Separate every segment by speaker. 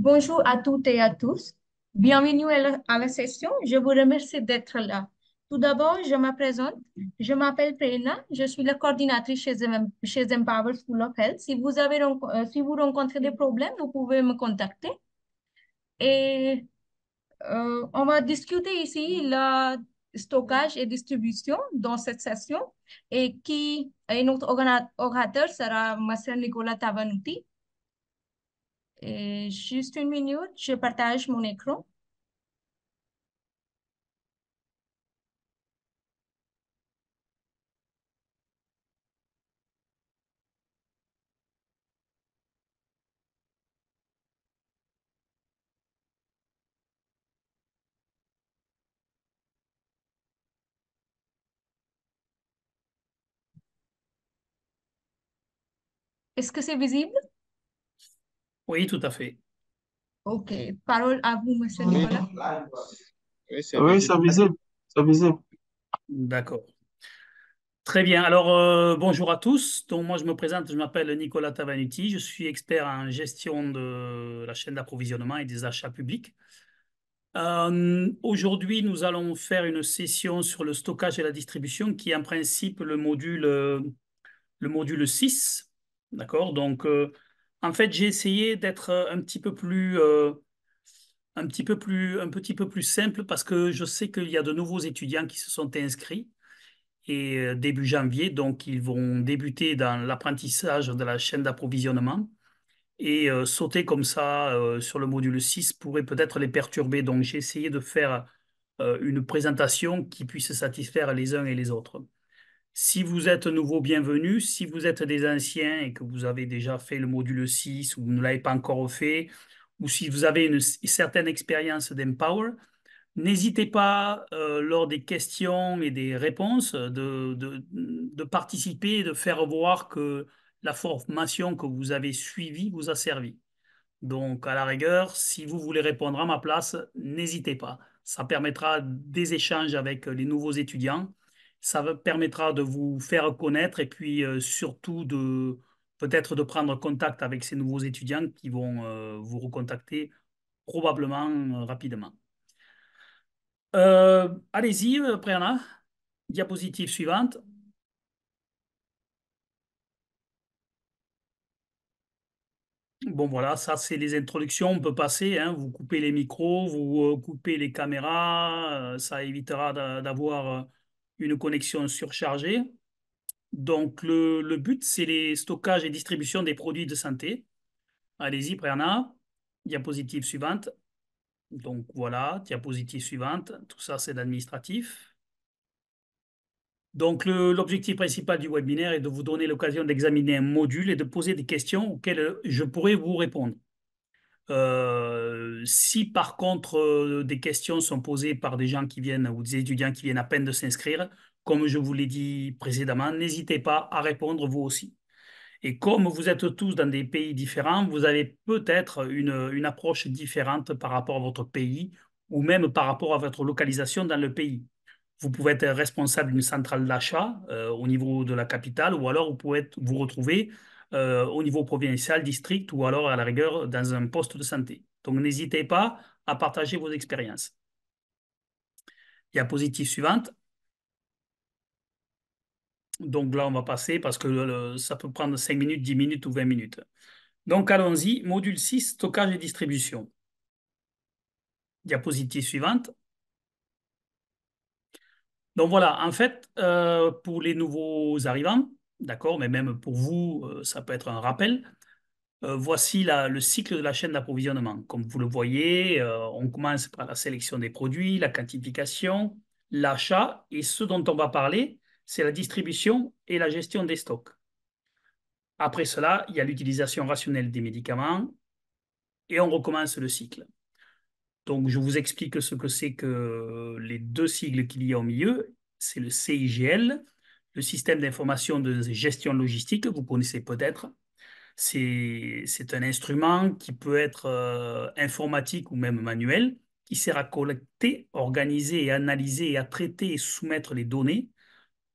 Speaker 1: Bonjour à toutes et à tous. Bienvenue à la session. Je vous remercie d'être là. Tout d'abord, je me présente. Je m'appelle Prerna. Je suis la coordinatrice chez Empower School of Health. Si vous rencontrez des problèmes, vous pouvez me contacter. Et on va discuter ici le stockage et distribution dans cette session. Et notre orateur sera Monsieur Nicolas Tavanuti. Et juste une minute, je partage mon écran. Est-ce que c'est visible?
Speaker 2: Oui, tout à fait.
Speaker 1: OK. Parole à vous, Monsieur
Speaker 3: Oui,
Speaker 1: Nicolas.
Speaker 3: oui, c'est visible. C'est visible.
Speaker 2: D'accord. Très bien. Alors, bonjour à tous. Donc, moi, je me présente, je m'appelle Nicolas Tavanuti. Je suis expert en gestion de la chaîne d'approvisionnement et des achats publics. Aujourd'hui, nous allons faire une session sur le stockage et la distribution qui est en principe le module 6. D'accord? Donc, en fait, j'ai essayé d'être un petit peu plus simple parce que je sais qu'il y a de nouveaux étudiants qui se sont inscrits et début janvier, donc ils vont débuter dans l'apprentissage de la chaîne d'approvisionnement et sauter comme ça sur le module 6 pourrait peut-être les perturber. Donc j'ai essayé de faire une présentation qui puisse satisfaire les uns et les autres. Si vous êtes nouveau, bienvenue. Si vous êtes des anciens et que vous avez déjà fait le module 6 ou vous ne l'avez pas encore fait, ou si vous avez une certaine expérience d'Empower, n'hésitez pas, lors des questions et des réponses, de participer et de faire voir que la formation que vous avez suivie vous a servi. Donc, à la rigueur, si vous voulez répondre à ma place, n'hésitez pas. Ça permettra des échanges avec les nouveaux étudiants. Permettra de vous faire connaître et puis surtout de peut-être de prendre contact avec ces nouveaux étudiants qui vont vous recontacter probablement rapidement. Allez-y, Prerna. Diapositive suivante. Bon, voilà, ça, c'est les introductions. On peut passer, hein. Vous coupez les micros, vous coupez les caméras. Ça évitera d'avoir une connexion surchargée. Donc, le but, c'est les stockages et distribution des produits de santé. Allez-y, Prerna. Diapositive suivante. Donc, voilà, diapositive suivante. Tout ça, c'est l'administratif. Donc, l'objectif principal du webinaire est de vous donner l'occasion d'examiner un module et de poser des questions auxquelles je pourrais vous répondre. Si par contre des questions sont posées par des gens qui viennent ou des étudiants qui viennent à peine de s'inscrire, comme je vous l'ai dit précédemment, n'hésitez pas à répondre vous aussi. Et comme vous êtes tous dans des pays différents, vous avez peut-être une approche différente par rapport à votre pays ou même par rapport à votre localisation dans le pays. Vous pouvez être responsable d'une centrale d'achat au niveau de la capitale ou alors vous pouvez vous retrouver au niveau provincial, district ou alors à la rigueur dans un poste de santé. Donc n'hésitez pas à partager vos expériences. Diapositive suivante. Donc là, on va passer parce que ça peut prendre 5 minutes, 10 minutes ou 20 minutes. Donc allons-y, module 6, stockage et distribution. Diapositive suivante. Donc voilà, en fait, pour les nouveaux arrivants, d'accord, mais même pour vous, ça peut être un rappel. Voici le cycle de la chaîne d'approvisionnement. Comme vous le voyez, on commence par la sélection des produits, la quantification, l'achat, et ce dont on va parler, c'est la distribution et la gestion des stocks. Après cela, il y a l'utilisation rationnelle des médicaments, et on recommence le cycle. Donc, je vous explique ce que c'est que les deux sigles qu'il y a au milieu. C'est le CIGL, le système d'information de gestion logistique, vous connaissez peut-être. C'est un instrument qui peut être informatique ou même manuel, qui sert à collecter, organiser et analyser et à traiter et soumettre les données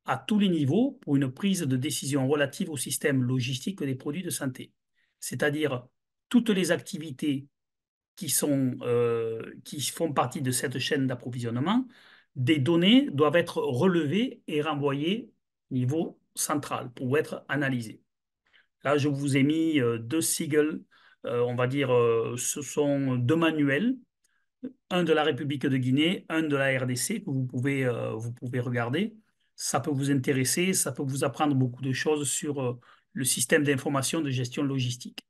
Speaker 2: à tous les niveaux pour une prise de décision relative au système logistique des produits de santé. C'est-à-dire toutes les activités qui font partie de cette chaîne d'approvisionnement, des données doivent être relevées et renvoyées au niveau central pour être analysées. Là, je vous ai mis deux sigles, on va dire, ce sont deux manuels, un de la République de Guinée, un de la RDC, que vous pouvez regarder. Ça peut vous intéresser, ça peut vous apprendre beaucoup de choses sur le système d'information de gestion logistique.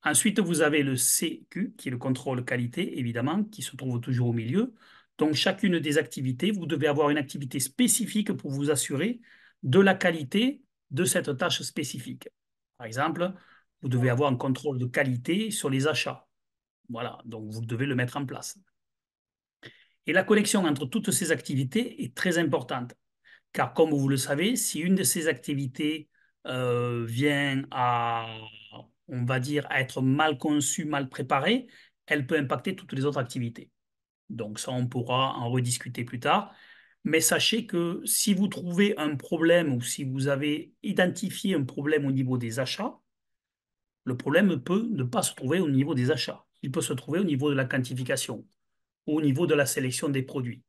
Speaker 2: Ensuite, vous avez le CQ, qui est le contrôle qualité, évidemment, qui se trouve toujours au milieu. Donc, chacune des activités, vous devez avoir une activité spécifique pour vous assurer de la qualité de cette tâche spécifique. Par exemple, vous devez avoir un contrôle de qualité sur les achats. Voilà, donc vous devez le mettre en place. Et la connexion entre toutes ces activités est très importante, car comme vous le savez, si une de ces activités vient à, on va dire, à être mal conçue, mal préparée, elle peut impacter toutes les autres activités. Donc ça, on pourra en rediscuter plus tard. Mais sachez que si vous trouvez un problème ou si vous avez identifié un problème au niveau des achats, le problème peut ne pas se trouver au niveau des achats. Il peut se trouver au niveau de la quantification, au niveau de la sélection des produits.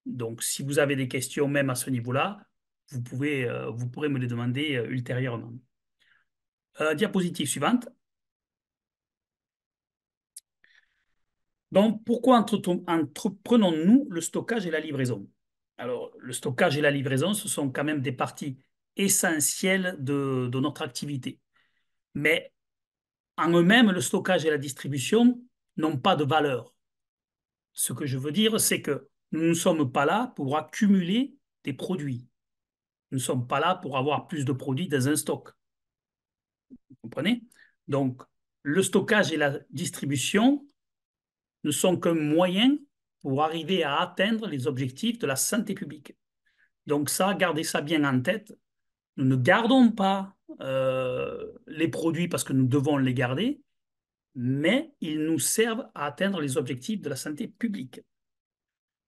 Speaker 2: Donc, si vous avez des questions même à ce niveau-là, vous pourrez me les demander ultérieurement. Diapositive suivante. Donc, pourquoi entreprenons-nous le stockage et la livraison? Alors, le stockage et la livraison, ce sont quand même des parties essentielles de notre activité. Mais en eux-mêmes, le stockage et la distribution n'ont pas de valeur. Ce que je veux dire, c'est que nous ne sommes pas là pour accumuler des produits. Nous ne sommes pas là pour avoir plus de produits dans un stock. Vous comprenez? Donc, le stockage et la distribution ne sont qu'un moyen pour arriver à atteindre les objectifs de la santé publique. Donc ça, gardez ça bien en tête. Nous ne gardons pas les produits parce que nous devons les garder, mais ils nous servent à atteindre les objectifs de la santé publique.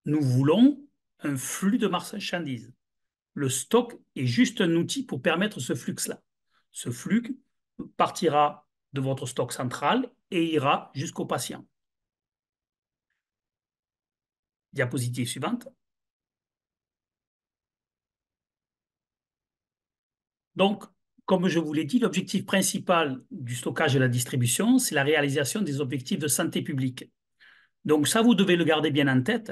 Speaker 2: Nous voulons un flux de marchandises. Le stock est juste un outil pour permettre ce flux-là. Ce flux partira de votre stock central et ira jusqu'au patient. Diapositive suivante. Donc, comme je vous l'ai dit, l'objectif principal du stockage et de la distribution, c'est la réalisation des objectifs de santé publique. Donc ça, vous devez le garder bien en tête.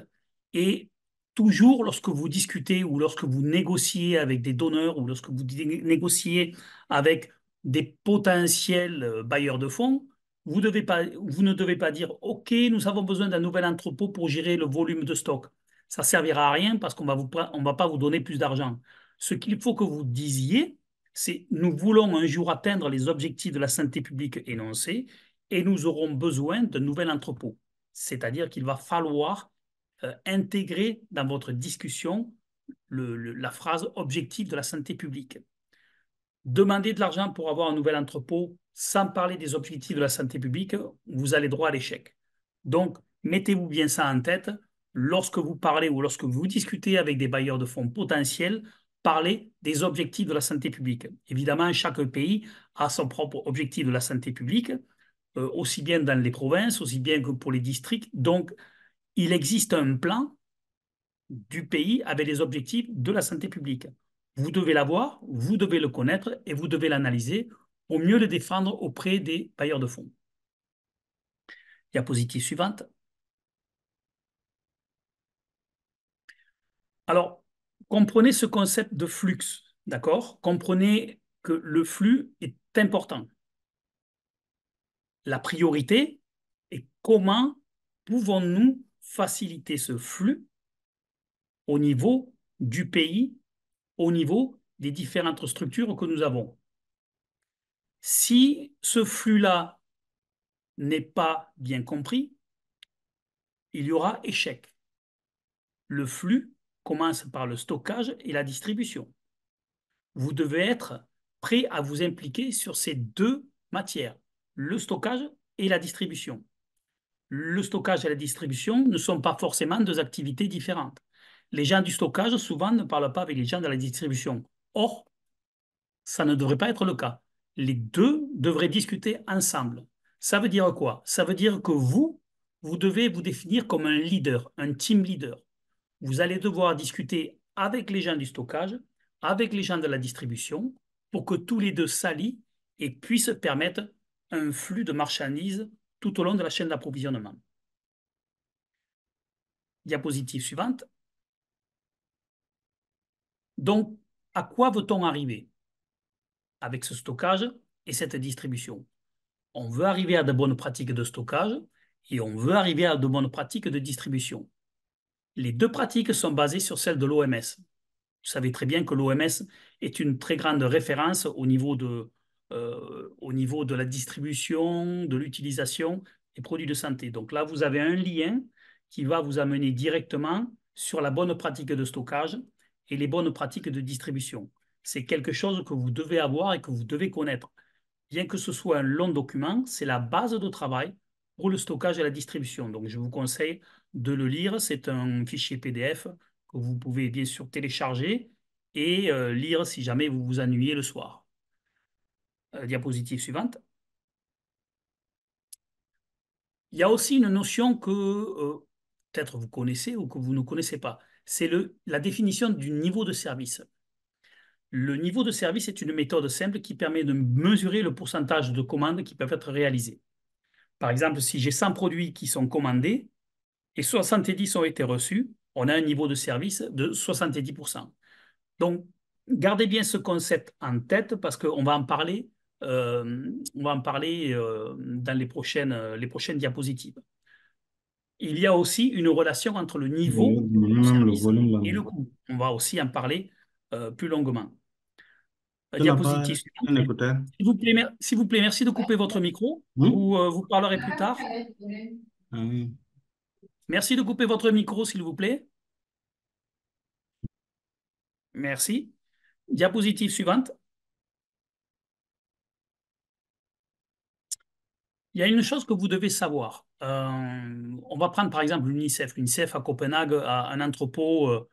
Speaker 2: Et toujours, lorsque vous discutez ou lorsque vous négociez avec des donneurs ou lorsque vous négociez avec des potentiels bailleurs de fonds, vous ne devez pas dire «Ok, nous avons besoin d'un nouvel entrepôt pour gérer le volume de stock». Ça ne servira à rien parce qu'on on va pas vous donner plus d'argent. Ce qu'il faut que vous disiez, c'est «Nous voulons un jour atteindre les objectifs de la santé publique énoncés et nous aurons besoin d'un nouvel entrepôt». C'est-à-dire qu'il va falloir intégrer dans votre discussion la phrase objectif de la santé publique. Demander de l'argent pour avoir un nouvel entrepôt sans parler des objectifs de la santé publique, vous allez droit à l'échec. Donc, mettez-vous bien ça en tête. Lorsque vous parlez ou lorsque vous discutez avec des bailleurs de fonds potentiels, parlez des objectifs de la santé publique. Évidemment, chaque pays a son propre objectif de la santé publique, aussi bien dans les provinces, aussi bien que pour les districts. Donc, il existe un plan du pays avec les objectifs de la santé publique. Vous devez l'avoir, vous devez le connaître et vous devez l'analyser pour mieux le défendre auprès des bailleurs de fonds. Diapositive suivante. Alors, comprenez ce concept de flux, d'accord? Comprenez que le flux est important. La priorité est comment pouvons-nous faciliter ce flux au niveau du pays, au niveau des différentes structures que nous avons. Si ce flux-là n'est pas bien compris, il y aura échec. Le flux commence par le stockage et la distribution. Vous devez être prêt à vous impliquer sur ces deux matières, le stockage et la distribution. Le stockage et la distribution ne sont pas forcément deux activités différentes. Les gens du stockage, souvent, ne parlent pas avec les gens de la distribution. Or, ça ne devrait pas être le cas. Les deux devraient discuter ensemble. Ça veut dire quoi? Ça veut dire que vous, vous devez vous définir comme un leader, un team leader. Vous allez devoir discuter avec les gens du stockage, avec les gens de la distribution, pour que tous les deux s'allient et puissent permettre un flux de marchandises tout au long de la chaîne d'approvisionnement. Diapositive suivante. Donc, à quoi veut-on arriver avec ce stockage et cette distribution? On veut arriver à de bonnes pratiques de stockage et on veut arriver à de bonnes pratiques de distribution. Les deux pratiques sont basées sur celles de l'OMS. Vous savez très bien que l'OMS est une très grande référence au niveau de la distribution, de l'utilisation des produits de santé. Donc là, vous avez un lien qui va vous amener directement sur la bonne pratique de stockage et les bonnes pratiques de distribution. C'est quelque chose que vous devez avoir et que vous devez connaître. Bien que ce soit un long document, c'est la base de travail pour le stockage et la distribution. Donc, je vous conseille de le lire. C'est un fichier PDF que vous pouvez bien sûr télécharger et lire si jamais vous vous ennuyez le soir. Diapositive suivante. Il y a aussi une notion que peut-être vous connaissez ou que vous ne connaissez pas. C'est la définition du niveau de service. Le niveau de service est une méthode simple qui permet de mesurer le pourcentage de commandes qui peuvent être réalisées. Par exemple, si j'ai 100 produits qui sont commandés et 70 ont été reçus, on a un niveau de service de 70%. Donc, gardez bien ce concept en tête parce qu'on va en parler, dans les prochaines diapositives. Il y a aussi une relation entre le niveau de
Speaker 3: Même le
Speaker 2: service
Speaker 3: volume là.
Speaker 2: et le coût. On va aussi en parler plus longuement.
Speaker 3: Tu n'as pas
Speaker 2: Diapositive
Speaker 3: un
Speaker 2: suivante.
Speaker 3: écouteur?
Speaker 2: S'il vous plaît, merci de couper votre micro.
Speaker 3: Hmm?
Speaker 2: Vous parlerez plus tard.
Speaker 3: Ah oui.
Speaker 2: Merci de couper votre micro, s'il vous plaît. Merci. Diapositive suivante. Il y a une chose que vous devez savoir. On va prendre par exemple l'UNICEF. L'UNICEF à Copenhague a un entrepôt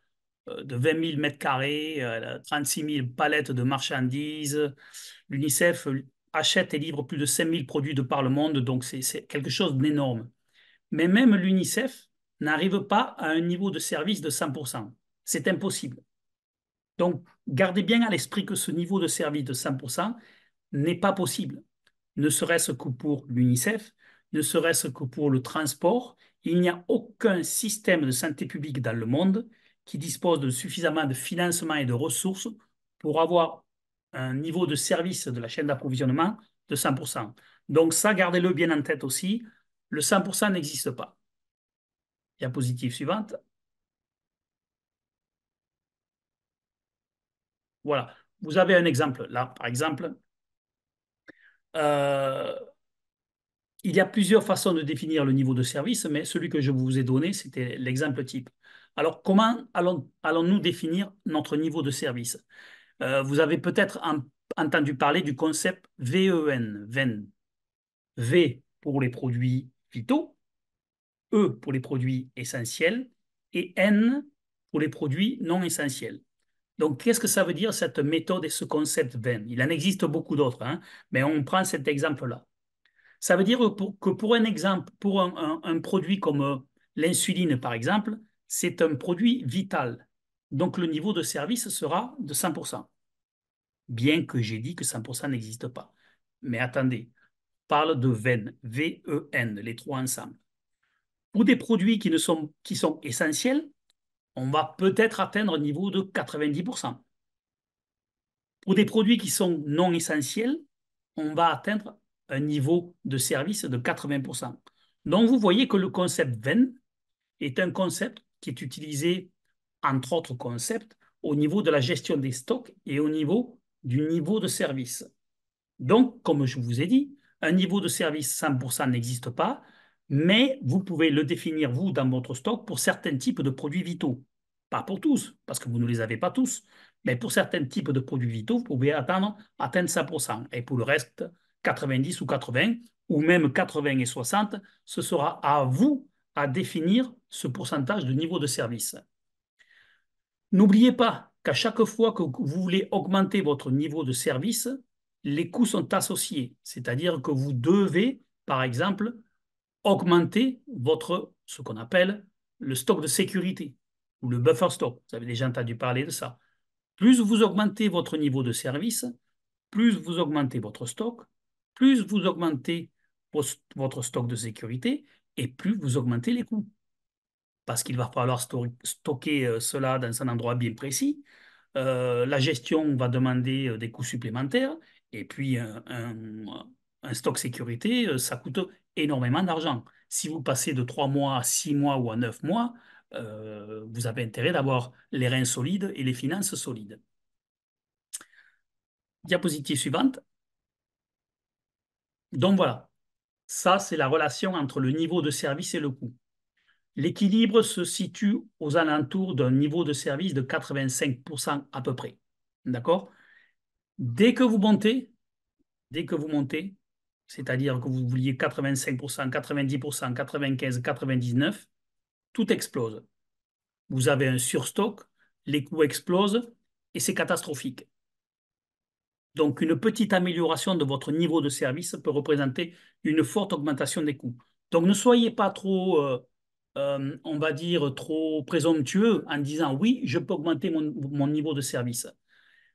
Speaker 2: de 20 000 mètres carrés, 36 000 palettes de marchandises. L'UNICEF achète et livre plus de 5 000 produits de par le monde, donc c'est quelque chose d'énorme. Mais même l'UNICEF n'arrive pas à un niveau de service de 100%. C'est impossible. Donc, gardez bien à l'esprit que ce niveau de service de 100% n'est pas possible, ne serait-ce que pour l'UNICEF, ne serait-ce que pour le transport. Il n'y a aucun système de santé publique dans le monde qui dispose de suffisamment de financement et de ressources pour avoir un niveau de service de la chaîne d'approvisionnement de 100%. Donc ça, gardez-le bien en tête aussi, le 100% n'existe pas. Diapositive suivante. Voilà, vous avez un exemple là, par exemple. Euh, il y a plusieurs façons de définir le niveau de service, mais celui que je vous ai donné, c'était l'exemple type. Alors, comment allons-nous définir notre niveau de service? Vous avez peut-être entendu parler du concept VEN, VEN. V pour les produits vitaux, E pour les produits essentiels et N pour les produits non essentiels. Donc, qu'est-ce que ça veut dire cette méthode et ce concept VEN? Il en existe beaucoup d'autres, hein, mais on prend cet exemple-là. Ça veut dire que pour un exemple, pour un produit comme l'insuline, par exemple, c'est un produit vital. Donc, le niveau de service sera de 100%. Bien que j'ai dit que 100% n'existe pas. Mais attendez, on parle de VEN, V-E-N, les trois ensemble. Pour des produits qui sont essentiels, on va peut-être atteindre un niveau de 90%. Pour des produits qui sont non essentiels, on va atteindre un niveau de service de 80%. Donc, vous voyez que le concept VEN est un concept qui est utilisé, entre autres concepts, au niveau de la gestion des stocks et au niveau du niveau de service. Donc, comme je vous ai dit, un niveau de service 100% n'existe pas, mais vous pouvez le définir, vous, dans votre stock, pour certains types de produits vitaux. Pas pour tous, parce que vous ne les avez pas tous, mais pour certains types de produits vitaux, vous pouvez atteindre 100%. Et pour le reste, 90 ou 80, ou même 80 et 60, ce sera à vous à définir ce pourcentage de niveau de service. N'oubliez pas qu'à chaque fois que vous voulez augmenter votre niveau de service, les coûts sont associés. C'est-à-dire que vous devez, par exemple, augmenter ce qu'on appelle le stock de sécurité ou le buffer stock. Vous avez déjà entendu parler de ça. Plus vous augmentez votre niveau de service, plus vous augmentez votre stock, plus vous augmentez votre stock de sécurité et plus vous augmentez les coûts. Parce qu'il va falloir stocker cela dans un endroit bien précis. La gestion va demander des coûts supplémentaires. Et puis, un stock sécurité, ça coûte énormément d'argent. Si vous passez de 3 mois à 6 mois ou à 9 mois, vous avez intérêt d'avoir les reins solides et les finances solides. Diapositive suivante. Donc voilà, ça c'est la relation entre le niveau de service et le coût. L'équilibre se situe aux alentours d'un niveau de service de 85% à peu près. D'accord? Dès que vous montez, c'est-à-dire que vous vouliez 85%, 90%, 95%, 99%, tout explose. Vous avez un surstock, les coûts explosent et c'est catastrophique. Donc, une petite amélioration de votre niveau de service peut représenter une forte augmentation des coûts. Donc, ne soyez pas trop, on va dire, trop présomptueux en disant oui, je peux augmenter mon niveau de service.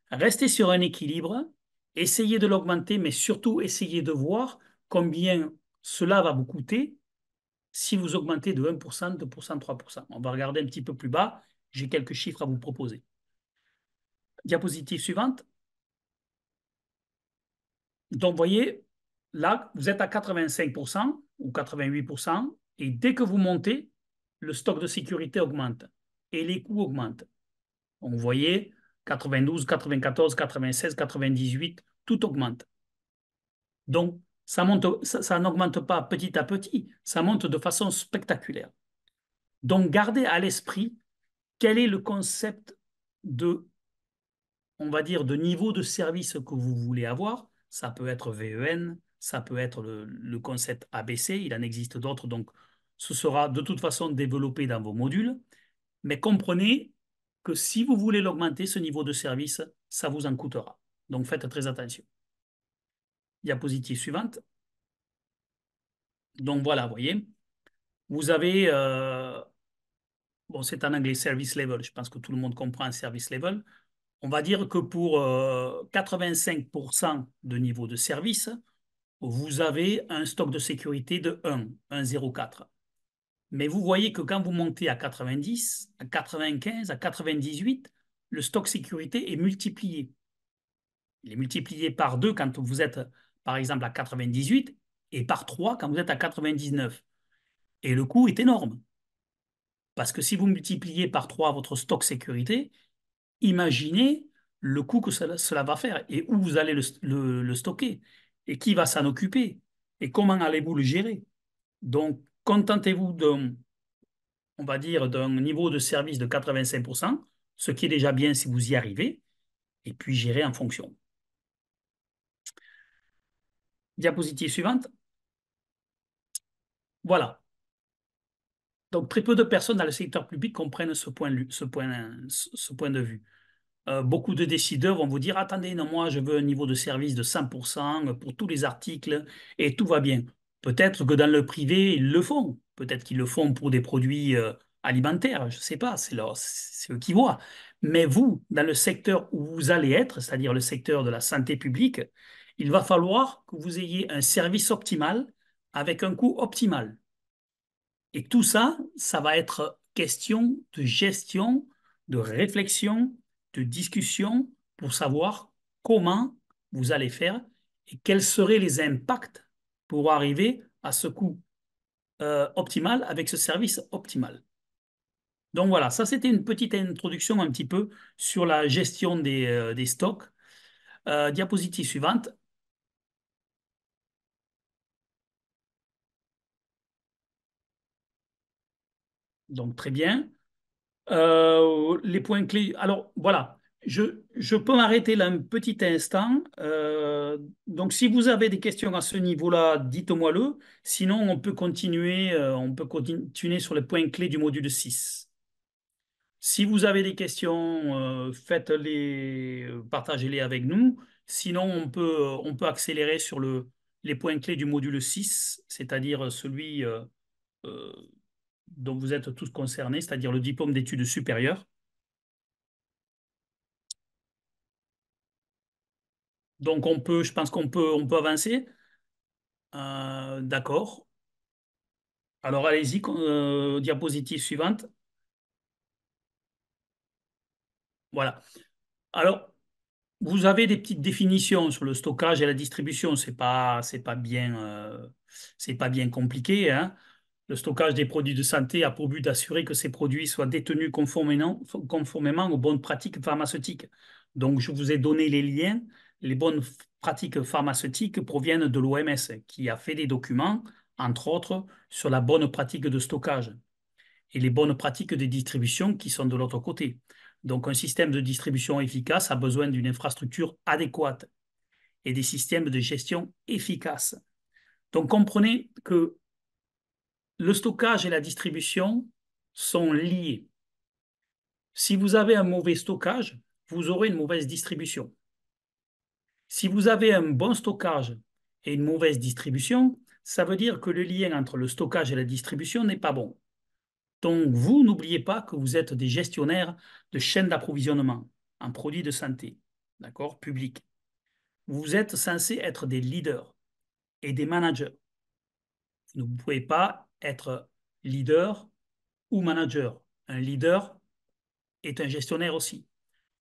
Speaker 2: Restez sur un équilibre, essayez de l'augmenter, mais surtout essayez de voir combien cela va vous coûter si vous augmentez de 1%, 2%, 3%. On va regarder un petit peu plus bas. J'ai quelques chiffres à vous proposer. Diapositive suivante. Donc, vous voyez, là, vous êtes à 85% ou 88%, et dès que vous montez, le stock de sécurité augmente et les coûts augmentent. Donc, vous voyez, 92, 94, 96, 98, tout augmente. Donc, ça n'augmente pas petit à petit, ça monte de façon spectaculaire. Donc, gardez à l'esprit quel est le concept de, on va dire, de niveau de service que vous voulez avoir. Ça peut être VEN, ça peut être le concept ABC, il en existe d'autres, donc ce sera de toute façon développé dans vos modules. Mais comprenez que si vous voulez l'augmenter, ce niveau de service, ça vous en coûtera. Donc faites très attention. Diapositive suivante. Donc voilà, vous voyez, vous avez, bon c'est en anglais, service level, je pense que tout le monde comprend un service level. On va dire que pour 85% de niveau de service, vous avez un stock de sécurité de 1, 1,04. Mais vous voyez que quand vous montez à 90, à 95, à 98, le stock sécurité est multiplié. Il est multiplié par 2 quand vous êtes, par exemple, à 98 et par 3 quand vous êtes à 99. Et le coût est énorme. Parce que si vous multipliez par 3 votre stock sécurité, imaginez le coût que cela va faire et où vous allez le stocker et qui va s'en occuper et comment allez-vous le gérer. Donc, contentez-vous on va dire, d'un niveau de service de 85%, ce qui est déjà bien si vous y arrivez, et puis gérer en fonction. Diapositive suivante. Voilà. Donc, très peu de personnes dans le secteur public comprennent ce point de vue. Beaucoup de décideurs vont vous dire, attendez, non, moi, je veux un niveau de service de 100% pour tous les articles et tout va bien. Peut-être que dans le privé, ils le font. Peut-être qu'ils le font pour des produits alimentaires. Je ne sais pas, c'est eux qui voient. Mais vous, dans le secteur où vous allez être, c'est-à-dire le secteur de la santé publique, il va falloir que vous ayez un service optimal avec un coût optimal. Et tout ça, ça va être question de gestion, de réflexion, de discussion pour savoir comment vous allez faire et quels seraient les impacts pour arriver à ce coût optimal avec ce service optimal. Donc voilà, ça c'était une petite introduction un petit peu sur la gestion des stocks. Diapositive suivante. Donc très bien. Les points clés. Alors voilà, je peux m'arrêter là un petit instant. Donc si vous avez des questions à ce niveau-là, dites-moi-le. Sinon, on peut continuer sur les points clés du module 6. Si vous avez des questions, faites-les, partagez-les avec nous. Sinon, on peut accélérer sur les points clés du module 6, c'est-à-dire celui euh, dont vous êtes tous concernés, c'est-à-dire le diplôme d'études supérieures. Donc, je pense on peut avancer. D'accord. Alors, allez-y, diapositive suivante. Voilà. Alors, vous avez des petites définitions sur le stockage et la distribution. C'est pas bien compliqué, hein. Le stockage des produits de santé a pour but d'assurer que ces produits soient détenus conformément aux bonnes pratiques pharmaceutiques. Donc, je vous ai donné les liens. Les bonnes pratiques pharmaceutiques proviennent de l'OMS, qui a fait des documents, entre autres, sur la bonne pratique de stockage et les bonnes pratiques de distribution qui sont de l'autre côté. Donc, un système de distribution efficace a besoin d'une infrastructure adéquate et des systèmes de gestion efficaces. Donc, comprenez que le stockage et la distribution sont liés. Si vous avez un mauvais stockage, vous aurez une mauvaise distribution. Si vous avez un bon stockage et une mauvaise distribution, ça veut dire que le lien entre le stockage et la distribution n'est pas bon. Donc, vous, n'oubliez pas que vous êtes des gestionnaires de chaînes d'approvisionnement en produits de santé, d'accord, publics. Vous êtes censés être des leaders et des managers. Vous ne pouvez pas être leader ou manager. Un leader est un gestionnaire aussi.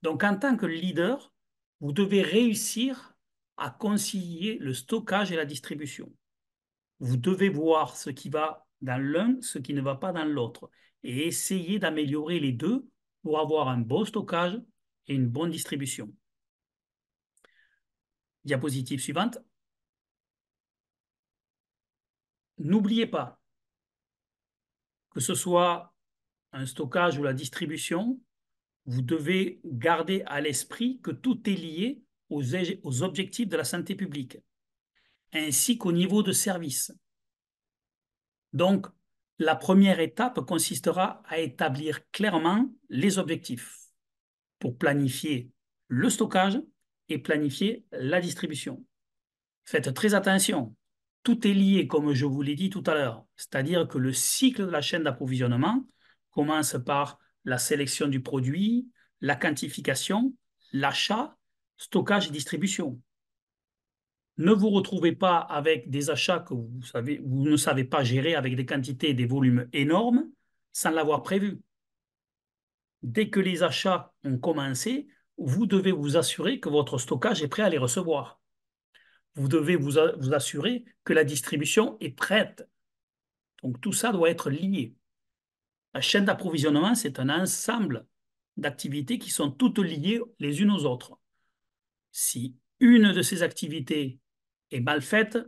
Speaker 2: Donc, en tant que leader, vous devez réussir à concilier le stockage et la distribution. Vous devez voir ce qui va dans l'un, ce qui ne va pas dans l'autre, et essayer d'améliorer les deux pour avoir un bon stockage et une bonne distribution. Diapositive suivante. N'oubliez pas que ce soit un stockage ou la distribution, vous devez garder à l'esprit que tout est lié aux objectifs de la santé publique, ainsi qu'au niveau de service. Donc, la première étape consistera à établir clairement les objectifs pour planifier le stockage et planifier la distribution. Faites très attention. Tout est lié, comme je vous l'ai dit tout à l'heure. C'est-à-dire que le cycle de la chaîne d'approvisionnement commence par la sélection du produit, la quantification, l'achat, stockage et distribution. Ne vous retrouvez pas avec des achats que vous ne savez pas gérer avec des quantités et des volumes énormes sans l'avoir prévu. Dès que les achats ont commencé, vous devez vous assurer que votre stockage est prêt à les recevoir. Vous devez vous assurer que la distribution est prête. Donc tout ça doit être lié. La chaîne d'approvisionnement, c'est un ensemble d'activités qui sont toutes liées les unes aux autres. Si une de ces activités est mal faite,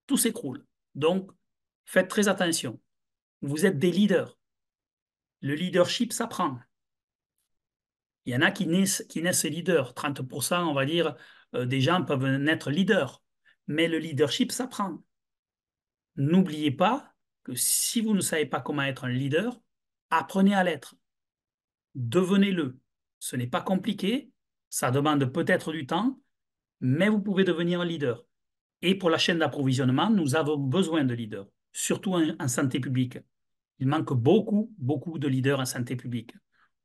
Speaker 2: tout s'écroule. Donc, faites très attention. Vous êtes des leaders. Le leadership s'apprend. Il y en a qui naissent leaders. 30%, on va dire, des gens peuvent naître leaders. Mais le leadership s'apprend. N'oubliez pas que si vous ne savez pas comment être un leader, apprenez à l'être. Devenez-le. Ce n'est pas compliqué. Ça demande peut-être du temps, mais vous pouvez devenir un leader. Et pour la chaîne d'approvisionnement, nous avons besoin de leaders, surtout en santé publique. Il manque beaucoup, beaucoup de leaders en santé publique.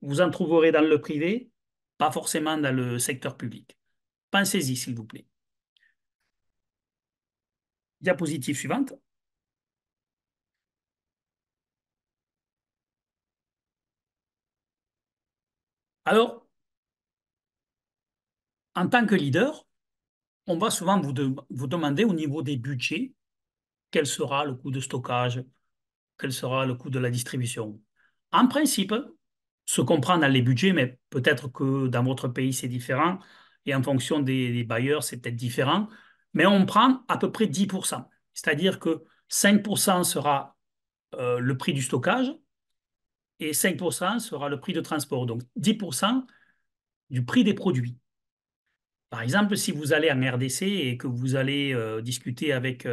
Speaker 2: Vous en trouverez dans le privé, pas forcément dans le secteur public. Pensez-y, s'il vous plaît. Diapositive suivante. Alors, en tant que leader, on va souvent vous demander au niveau des budgets quel sera le coût de stockage, quel sera le coût de la distribution. En principe, se comprend dans les budgets, mais peut-être que dans votre pays, c'est différent, et en fonction des bailleurs, c'est peut-être différent, mais on prend à peu près 10%. C'est-à-dire que 5% sera le prix du stockage et 5% sera le prix de transport. Donc 10% du prix des produits. Par exemple, si vous allez en RDC et que vous allez discuter avec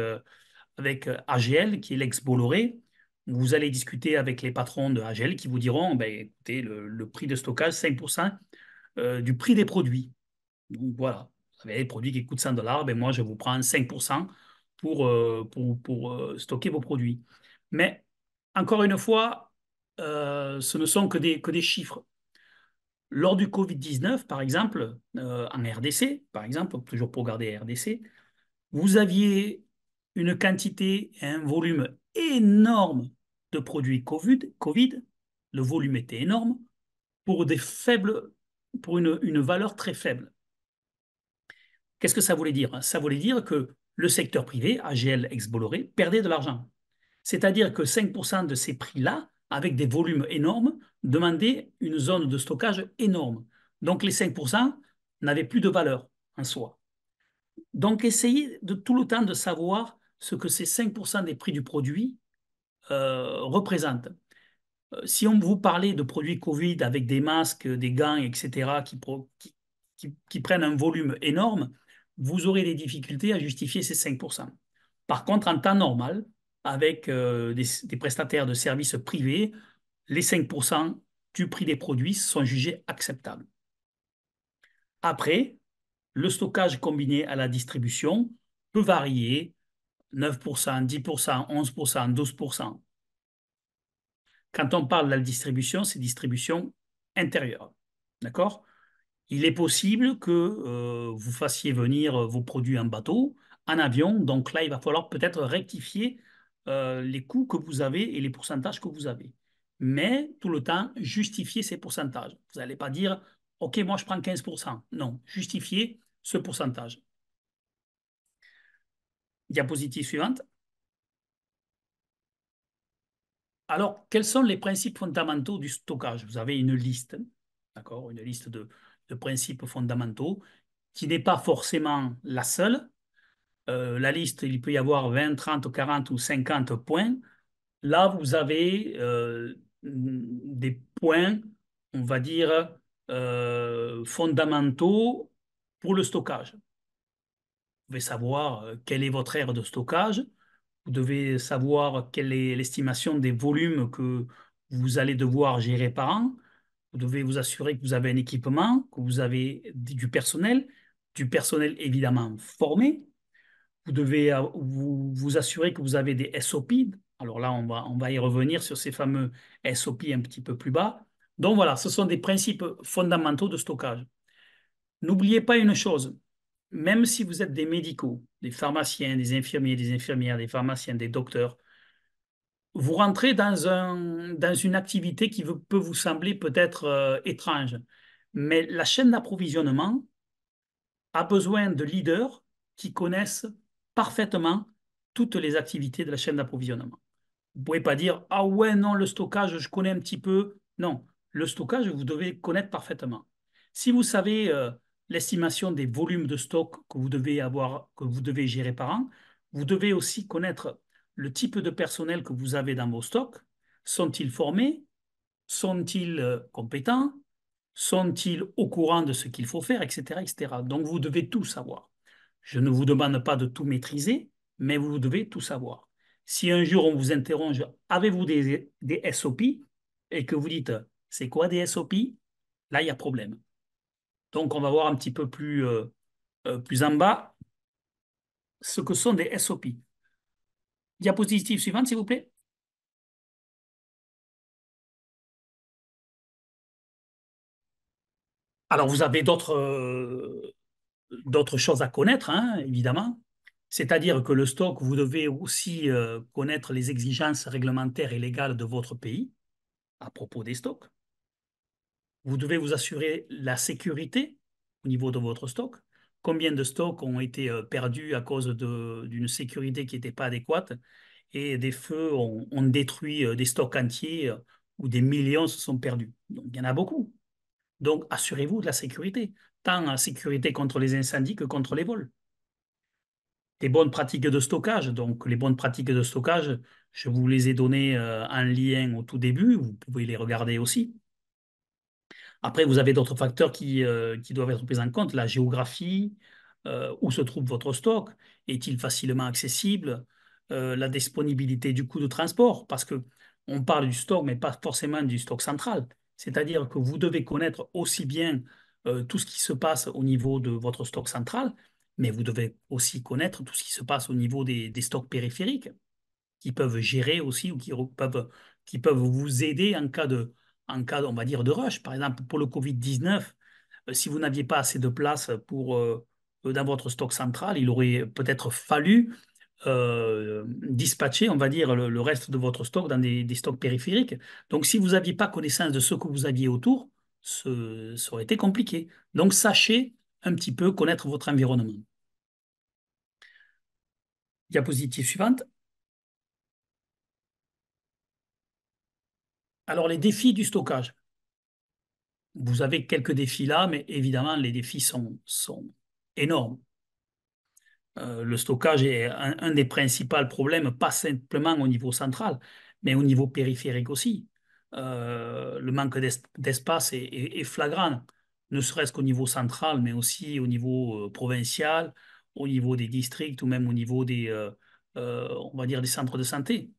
Speaker 2: AGL, qui est l'ex-Bolloré, vous allez discuter avec les patrons de AGL qui vous diront, ben, écoutez, le prix de stockage, 5% du prix des produits. Donc voilà, vous avez des produits qui coûtent 100 $, ben moi je vous prends 5% pour stocker vos produits. Mais encore une fois, ce ne sont que des chiffres. Lors du Covid-19, par exemple, en RDC, par exemple, toujours pour garder RDC, vous aviez une quantité et un volume énorme de produits COVID. Le volume était énorme pour pour une valeur très faible. Qu'est-ce que ça voulait dire? Ça voulait dire que le secteur privé, AGL ex-Bolloré, perdait de l'argent. C'est-à-dire que 5% de ces prix-là, avec des volumes énormes, demandaient une zone de stockage énorme. Donc les 5% n'avaient plus de valeur en soi. Donc essayez de tout le temps de savoir ce que ces 5% des prix du produit représentent. Si on vous parlait de produits Covid avec des masques, des gants, etc., qui prennent un volume énorme, vous aurez des difficultés à justifier ces 5%. Par contre, en temps normal, avec des prestataires de services privés, les 5% du prix des produits sont jugés acceptables. Après, le stockage combiné à la distribution peut varier 9%, 10%, 11%, 12%. Quand on parle de la distribution, c'est distribution intérieure. D'accord? Il est possible que vous fassiez venir vos produits en bateau, en avion. Donc là, il va falloir peut-être rectifier les coûts que vous avez et les pourcentages que vous avez. Mais tout le temps, justifier ces pourcentages. Vous n'allez pas dire, OK, moi je prends 15%. Non, justifier ce pourcentage. Diapositive suivante. Alors, quels sont les principes fondamentaux du stockage? Vous avez une liste, d'accord, une liste de principes fondamentaux qui n'est pas forcément la seule. La liste, il peut y avoir 20, 30, 40 ou 50 points. Là, vous avez des points, on va dire, fondamentaux pour le stockage. Vous devez savoir quelle est votre aire de stockage. Vous devez savoir quelle est l'estimation des volumes que vous allez devoir gérer par an. Vous devez vous assurer que vous avez un équipement, que vous avez du personnel évidemment formé. Vous devez vous assurer que vous avez des SOP. Alors là, on va y revenir sur ces fameux SOP un petit peu plus bas. Donc voilà, ce sont des principes fondamentaux de stockage. N'oubliez pas une chose, même si vous êtes des médicaux, des pharmaciens, des infirmiers, des infirmières, des pharmaciens, des docteurs, vous rentrez dans une activité qui peut vous sembler peut-être étrange. Mais la chaîne d'approvisionnement a besoin de leaders qui connaissent parfaitement toutes les activités de la chaîne d'approvisionnement. Vous ne pouvez pas dire, ah ouais, non, le stockage, je connais un petit peu. Non, le stockage, vous devez connaître parfaitement. Si vous savez l'estimation des volumes de stock que vous devez avoir, que vous devez gérer par an, vous devez aussi connaître le type de personnel que vous avez dans vos stocks. Sont-ils formés? Sont-ils compétents? Sont-ils au courant de ce qu'il faut faire, etc., etc. Donc, vous devez tout savoir. Je ne vous demande pas de tout maîtriser, mais vous devez tout savoir. Si un jour on vous interroge, avez-vous des SOP et que vous dites, c'est quoi des SOP? Là, il y a problème. Donc, on va voir un petit peu plus en bas ce que sont des SOP. Diapositive suivante, s'il vous plaît. Alors, vous avez d'autres choses à connaître, hein, évidemment. C'est-à-dire que le stock, vous devez aussi connaître les exigences réglementaires et légales de votre pays à propos des stocks. Vous devez vous assurer la sécurité au niveau de votre stock. Combien de stocks ont été perdus à cause d'une sécurité qui n'était pas adéquate et des feux ont détruit des stocks entiers où des millions se sont perdus. Donc, il y en a beaucoup. Donc, assurez-vous de la sécurité, tant la sécurité contre les incendies que contre les vols. Des bonnes pratiques de stockage. Donc, les bonnes pratiques de stockage, je vous les ai données en lien au tout début. Vous pouvez les regarder aussi. Après, vous avez d'autres facteurs qui doivent être pris en compte. La géographie, où se trouve votre stock, est-il facilement accessible, la disponibilité du coût de transport, parce que on parle du stock, mais pas forcément du stock central. C'est-à-dire que vous devez connaître aussi bien tout ce qui se passe au niveau de votre stock central Mais vous devez aussi connaître tout ce qui se passe au niveau des stocks périphériques qui peuvent gérer aussi ou qui peuvent vous aider on va dire, de rush. Par exemple, pour le Covid-19, si vous n'aviez pas assez de place dans votre stock central, il aurait peut-être fallu dispatcher, on va dire, le reste de votre stock dans des stocks périphériques. Donc, si vous n'aviez pas connaissance de ce que vous aviez autour, ça aurait été compliqué. Donc, sachez un petit peu connaître votre environnement. Diapositive suivante. Alors, les défis du stockage. Vous avez quelques défis là, mais évidemment, les défis sont énormes. Le stockage est un des principaux problèmes, pas simplement au niveau central, mais au niveau périphérique aussi. Le manque d'espace est flagrant, ne serait-ce qu'au niveau central, mais aussi au niveau provincial, au niveau des districts ou même au niveau on va dire, des centres de santé.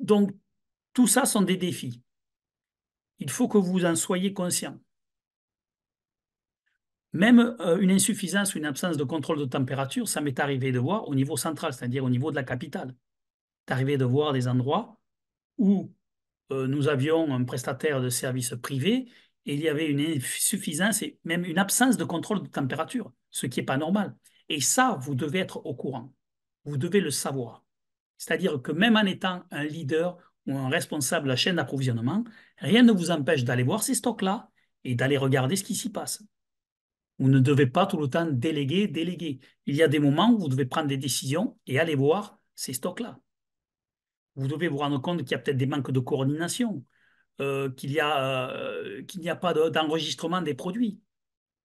Speaker 2: Donc, tout ça sont des défis. Il faut que vous en soyez conscient. Même une insuffisance ou une absence de contrôle de température, ça m'est arrivé de voir au niveau central, c'est-à-dire au niveau de la capitale. C'est arrivé de voir des endroits où nous avions un prestataire de services privés et il y avait une insuffisance et même une absence de contrôle de température, ce qui n'est pas normal. Et ça, vous devez être au courant. Vous devez le savoir. C'est-à-dire que même en étant un leader ou un responsable de la chaîne d'approvisionnement, rien ne vous empêche d'aller voir ces stocks-là et d'aller regarder ce qui s'y passe. Vous ne devez pas tout le temps déléguer. Il y a des moments où vous devez prendre des décisions et aller voir ces stocks-là. Vous devez vous rendre compte qu'il y a peut-être des manques de coordination, qu'il n'y a pas d'enregistrement des produits.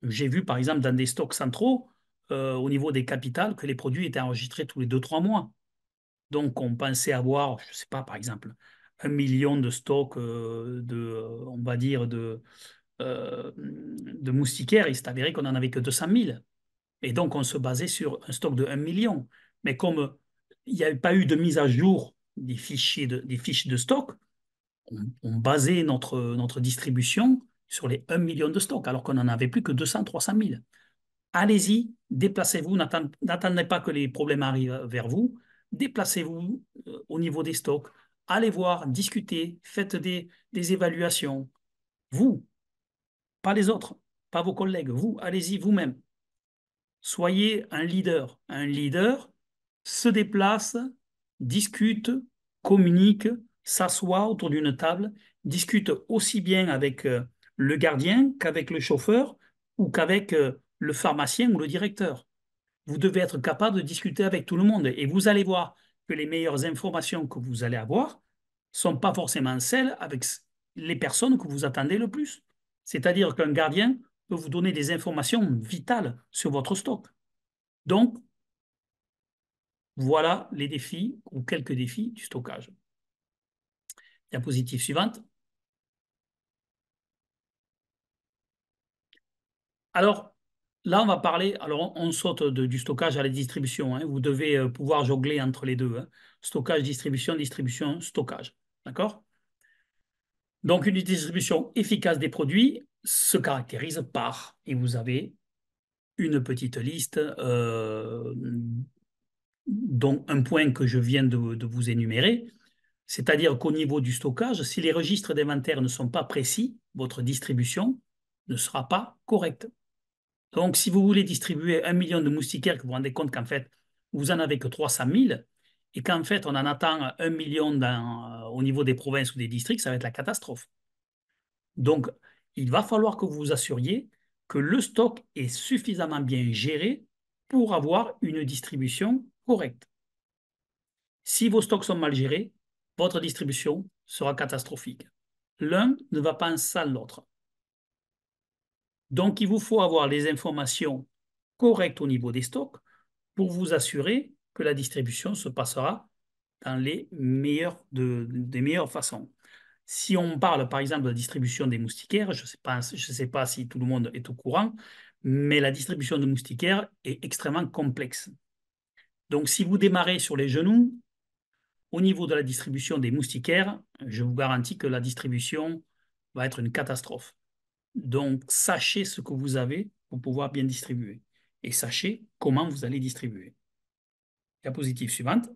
Speaker 2: J'ai vu, par exemple, dans des stocks centraux, au niveau des capitales, que les produits étaient enregistrés tous les 2 3 mois. Donc, on pensait avoir, je ne sais pas, par exemple, 1 million de stocks on va dire, de moustiquaires. Il s'est avéré qu'on n'en avait que 200 000. Et donc, on se basait sur un stock de 1 million. Mais comme il n'y avait pas eu de mise à jour des fiches de stock, on basait notre distribution sur les 1 million de stocks, alors qu'on n'en avait plus que 200 000 300 000. Allez-y, déplacez-vous, n'attendez pas que les problèmes arrivent vers vous, déplacez-vous au niveau des stocks, allez voir, discutez, faites des évaluations. Vous, pas les autres, pas vos collègues, vous, allez-y vous-même. Soyez un leader. Un leader se déplace, discute, communique, s'assoit autour d'une table, discute aussi bien avec le gardien qu'avec le chauffeur ou qu'avec le pharmacien ou le directeur. Vous devez être capable de discuter avec tout le monde et vous allez voir que les meilleures informations que vous allez avoir ne sont pas forcément celles avec les personnes que vous attendez le plus. C'est-à-dire qu'un gardien peut vous donner des informations vitales sur votre stock. Donc, voilà les défis ou quelques défis du stockage. Diapositive suivante. Alors, là, on va parler, alors on saute du stockage à la distribution, hein. Vous devez pouvoir jongler entre les deux, hein. Stockage, distribution, stockage. D'accord? Donc, une distribution efficace des produits se caractérise par, et vous avez une petite liste, dont un point que je viens de vous énumérer, c'est-à-dire qu'au niveau du stockage, si les registres d'inventaire ne sont pas précis, votre distribution ne sera pas correcte. Donc, si vous voulez distribuer 1 million de moustiquaires, que vous vous rendez compte qu'en fait, vous en avez que 300 000, et qu'en fait, on en attend 1 million au niveau des provinces ou des districts, ça va être la catastrophe. Donc, il va falloir que vous vous assuriez que le stock est suffisamment bien géré pour avoir une distribution correcte. Si vos stocks sont mal gérés, votre distribution sera catastrophique. L'un ne va pas sans l'autre. Donc, il vous faut avoir les informations correctes au niveau des stocks pour vous assurer que la distribution se passera dans des meilleures façons. Si on parle par exemple de la distribution des moustiquaires, je ne sais pas si tout le monde est au courant, mais la distribution de moustiquaires est extrêmement complexe. Donc, si vous démarrez sur les genoux, au niveau de la distribution des moustiquaires, je vous garantis que la distribution va être une catastrophe. Donc, sachez ce que vous avez pour pouvoir bien distribuer. et sachez comment vous allez distribuer. Diapositive suivante.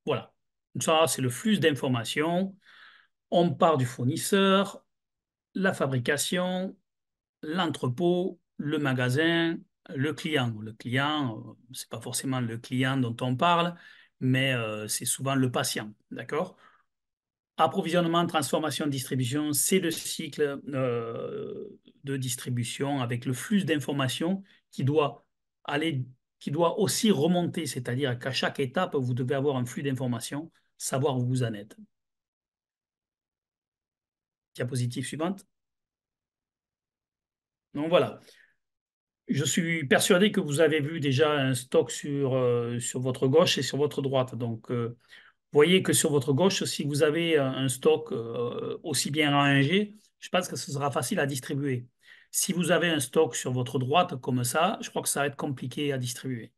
Speaker 2: Voilà. Donc ça, c'est le flux d'informations. On part du fournisseur, la fabrication, l'entrepôt, le magasin, le client. Le client, ce n'est pas forcément le client dont on parle, mais c'est souvent le patient. D'accord? Approvisionnement, transformation, distribution, c'est le cycle de distribution avec le flux d'informations qui doit aller, qui doit aussi remonter, c'est-à-dire qu'à chaque étape, vous devez avoir un flux d'informations, savoir où vous en êtes. Diapositive suivante. Donc voilà. Je suis persuadé que vous avez vu déjà un stock sur votre gauche et sur votre droite. Donc, voyez que sur votre gauche, si vous avez un stock aussi bien rangé, je pense que ce sera facile à distribuer. Si vous avez un stock sur votre droite comme ça, je crois que ça va être compliqué à distribuer.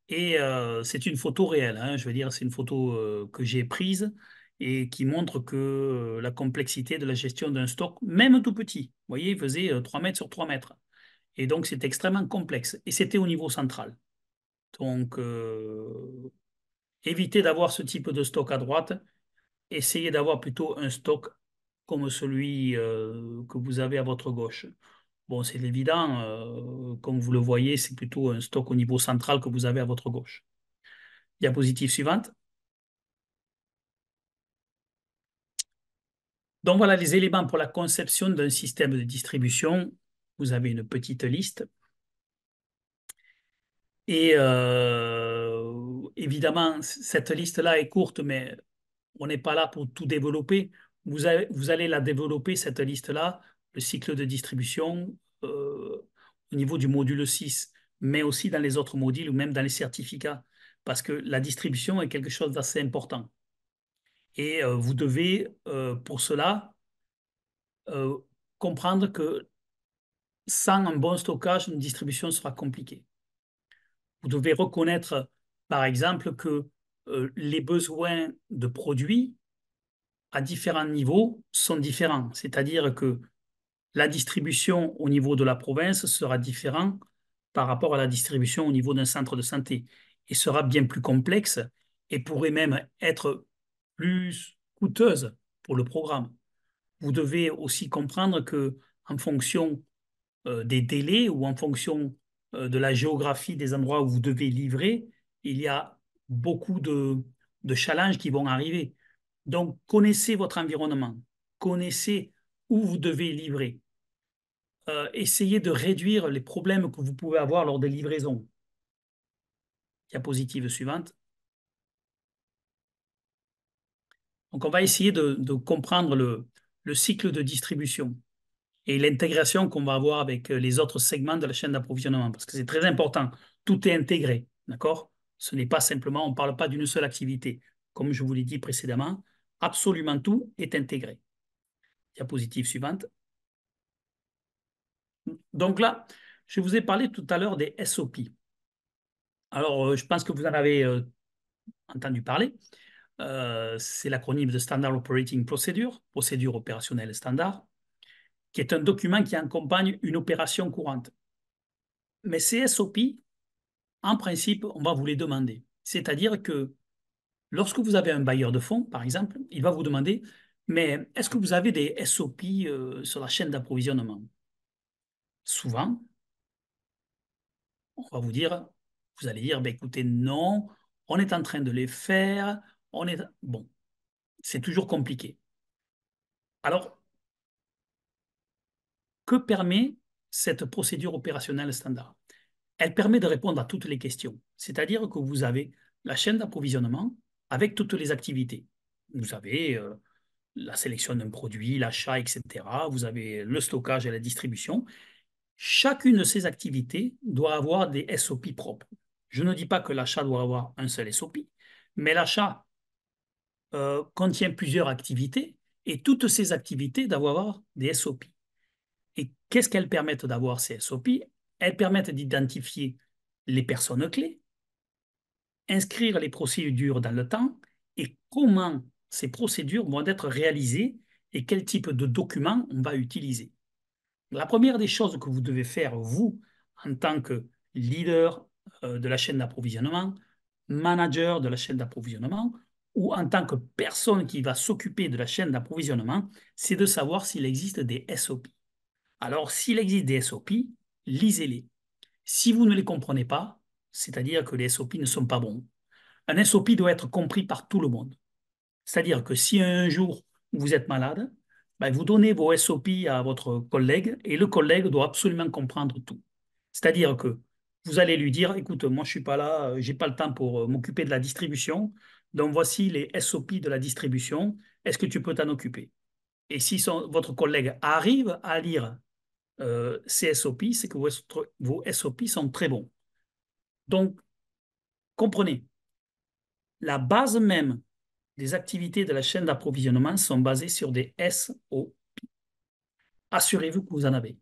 Speaker 2: Et c'est une photo réelle, hein. Je veux dire, c'est une photo que j'ai prise et qui montre que la complexité de la gestion d'un stock, même tout petit, vous voyez, il faisait 3 mètres sur 3 mètres. Et donc, c'est extrêmement complexe. Et c'était au niveau central. Donc, évitez d'avoir ce type de stock à droite. Essayez d'avoir plutôt un stock comme celui que vous avez à votre gauche. Bon, c'est évident, comme vous le voyez, c'est plutôt un stock au niveau central que vous avez à votre gauche. Diapositive suivante. Donc voilà les éléments pour la conception d'un système de distribution. Vous avez une petite liste. Et évidemment, cette liste-là est courte, mais on n'est pas là pour tout développer. Vous allez la développer, cette liste-là, le cycle de distribution au niveau du module 6, mais aussi dans les autres modules ou même dans les certificats, parce que la distribution est quelque chose d'assez important. Et vous devez, pour cela, euh, comprendre que sans un bon stockage, une distribution sera compliquée. Vous devez reconnaître, par exemple, que les besoins de produits à différents niveaux sont différents. C'est-à-dire que la distribution au niveau de la province sera différente par rapport à la distribution au niveau d'un centre de santé et sera bien plus complexe et pourrait même être plus coûteuse pour le programme. Vous devez aussi comprendre que en fonction des délais ou en fonction de la géographie des endroits où vous devez livrer, il y a beaucoup de challenges qui vont arriver. Donc, connaissez votre environnement, connaissez où vous devez livrer. Essayez de réduire les problèmes que vous pouvez avoir lors des livraisons. Diapositive suivante. Donc, on va essayer de comprendre le cycle de distribution et l'intégration qu'on va avoir avec les autres segments de la chaîne d'approvisionnement, parce que c'est très important. Tout est intégré, d'accord? Ce n'est pas simplement, on ne parle pas d'une seule activité. Comme je vous l'ai dit précédemment, absolument tout est intégré. Diapositive suivante. Donc là, je vous ai parlé tout à l'heure des SOP. Alors, je pense que vous en avez entendu parler. C'est l'acronyme de Standard Operating Procedure, procédure opérationnelle standard, qui est un document qui accompagne une opération courante. Mais ces SOP, en principe, on va vous les demander. C'est-à-dire que lorsque vous avez un bailleur de fonds, par exemple, il va vous demander, mais est-ce que vous avez des SOP sur la chaîne d'approvisionnement? Souvent, on va vous dire, vous allez dire, ben, écoutez, non, on est en train de les faire, on est... Bon, c'est toujours compliqué. Alors, que permet cette procédure opérationnelle standard? Elle permet de répondre à toutes les questions. C'est-à-dire que vous avez la chaîne d'approvisionnement avec toutes les activités. Vous avez la sélection d'un produit, l'achat, etc. Vous avez le stockage et la distribution. Chacune de ces activités doit avoir des SOP propres. Je ne dis pas que l'achat doit avoir un seul SOP, mais l'achat contient plusieurs activités et toutes ces activités doivent avoir des SOP. Et qu'est-ce qu'elles permettent d'avoir ces SOP? Elles permettent d'identifier les personnes clés, inscrire les procédures dans le temps et comment ces procédures vont être réalisées et quel type de documents on va utiliser. La première des choses que vous devez faire, vous, en tant que leader de la chaîne d'approvisionnement, manager de la chaîne d'approvisionnement, ou en tant que personne qui va s'occuper de la chaîne d'approvisionnement, c'est de savoir s'il existe des SOP. Alors, s'il existe des SOP, lisez-les. Si vous ne les comprenez pas, c'est-à-dire que les SOP ne sont pas bons. Un SOP doit être compris par tout le monde. C'est-à-dire que si un jour vous êtes malade, ben, vous donnez vos SOP à votre collègue et le collègue doit absolument comprendre tout. C'est-à-dire que vous allez lui dire, écoute, moi je suis pas là, j'ai pas le temps pour m'occuper de la distribution, donc voici les SOP de la distribution, est-ce que tu peux t'en occuper? Et si votre collègue arrive à lire ces SOP, c'est que vos SOP sont très bons. Donc, comprenez, la base même des activités de la chaîne d'approvisionnement sont basées sur des SOP. Assurez-vous que vous en avez.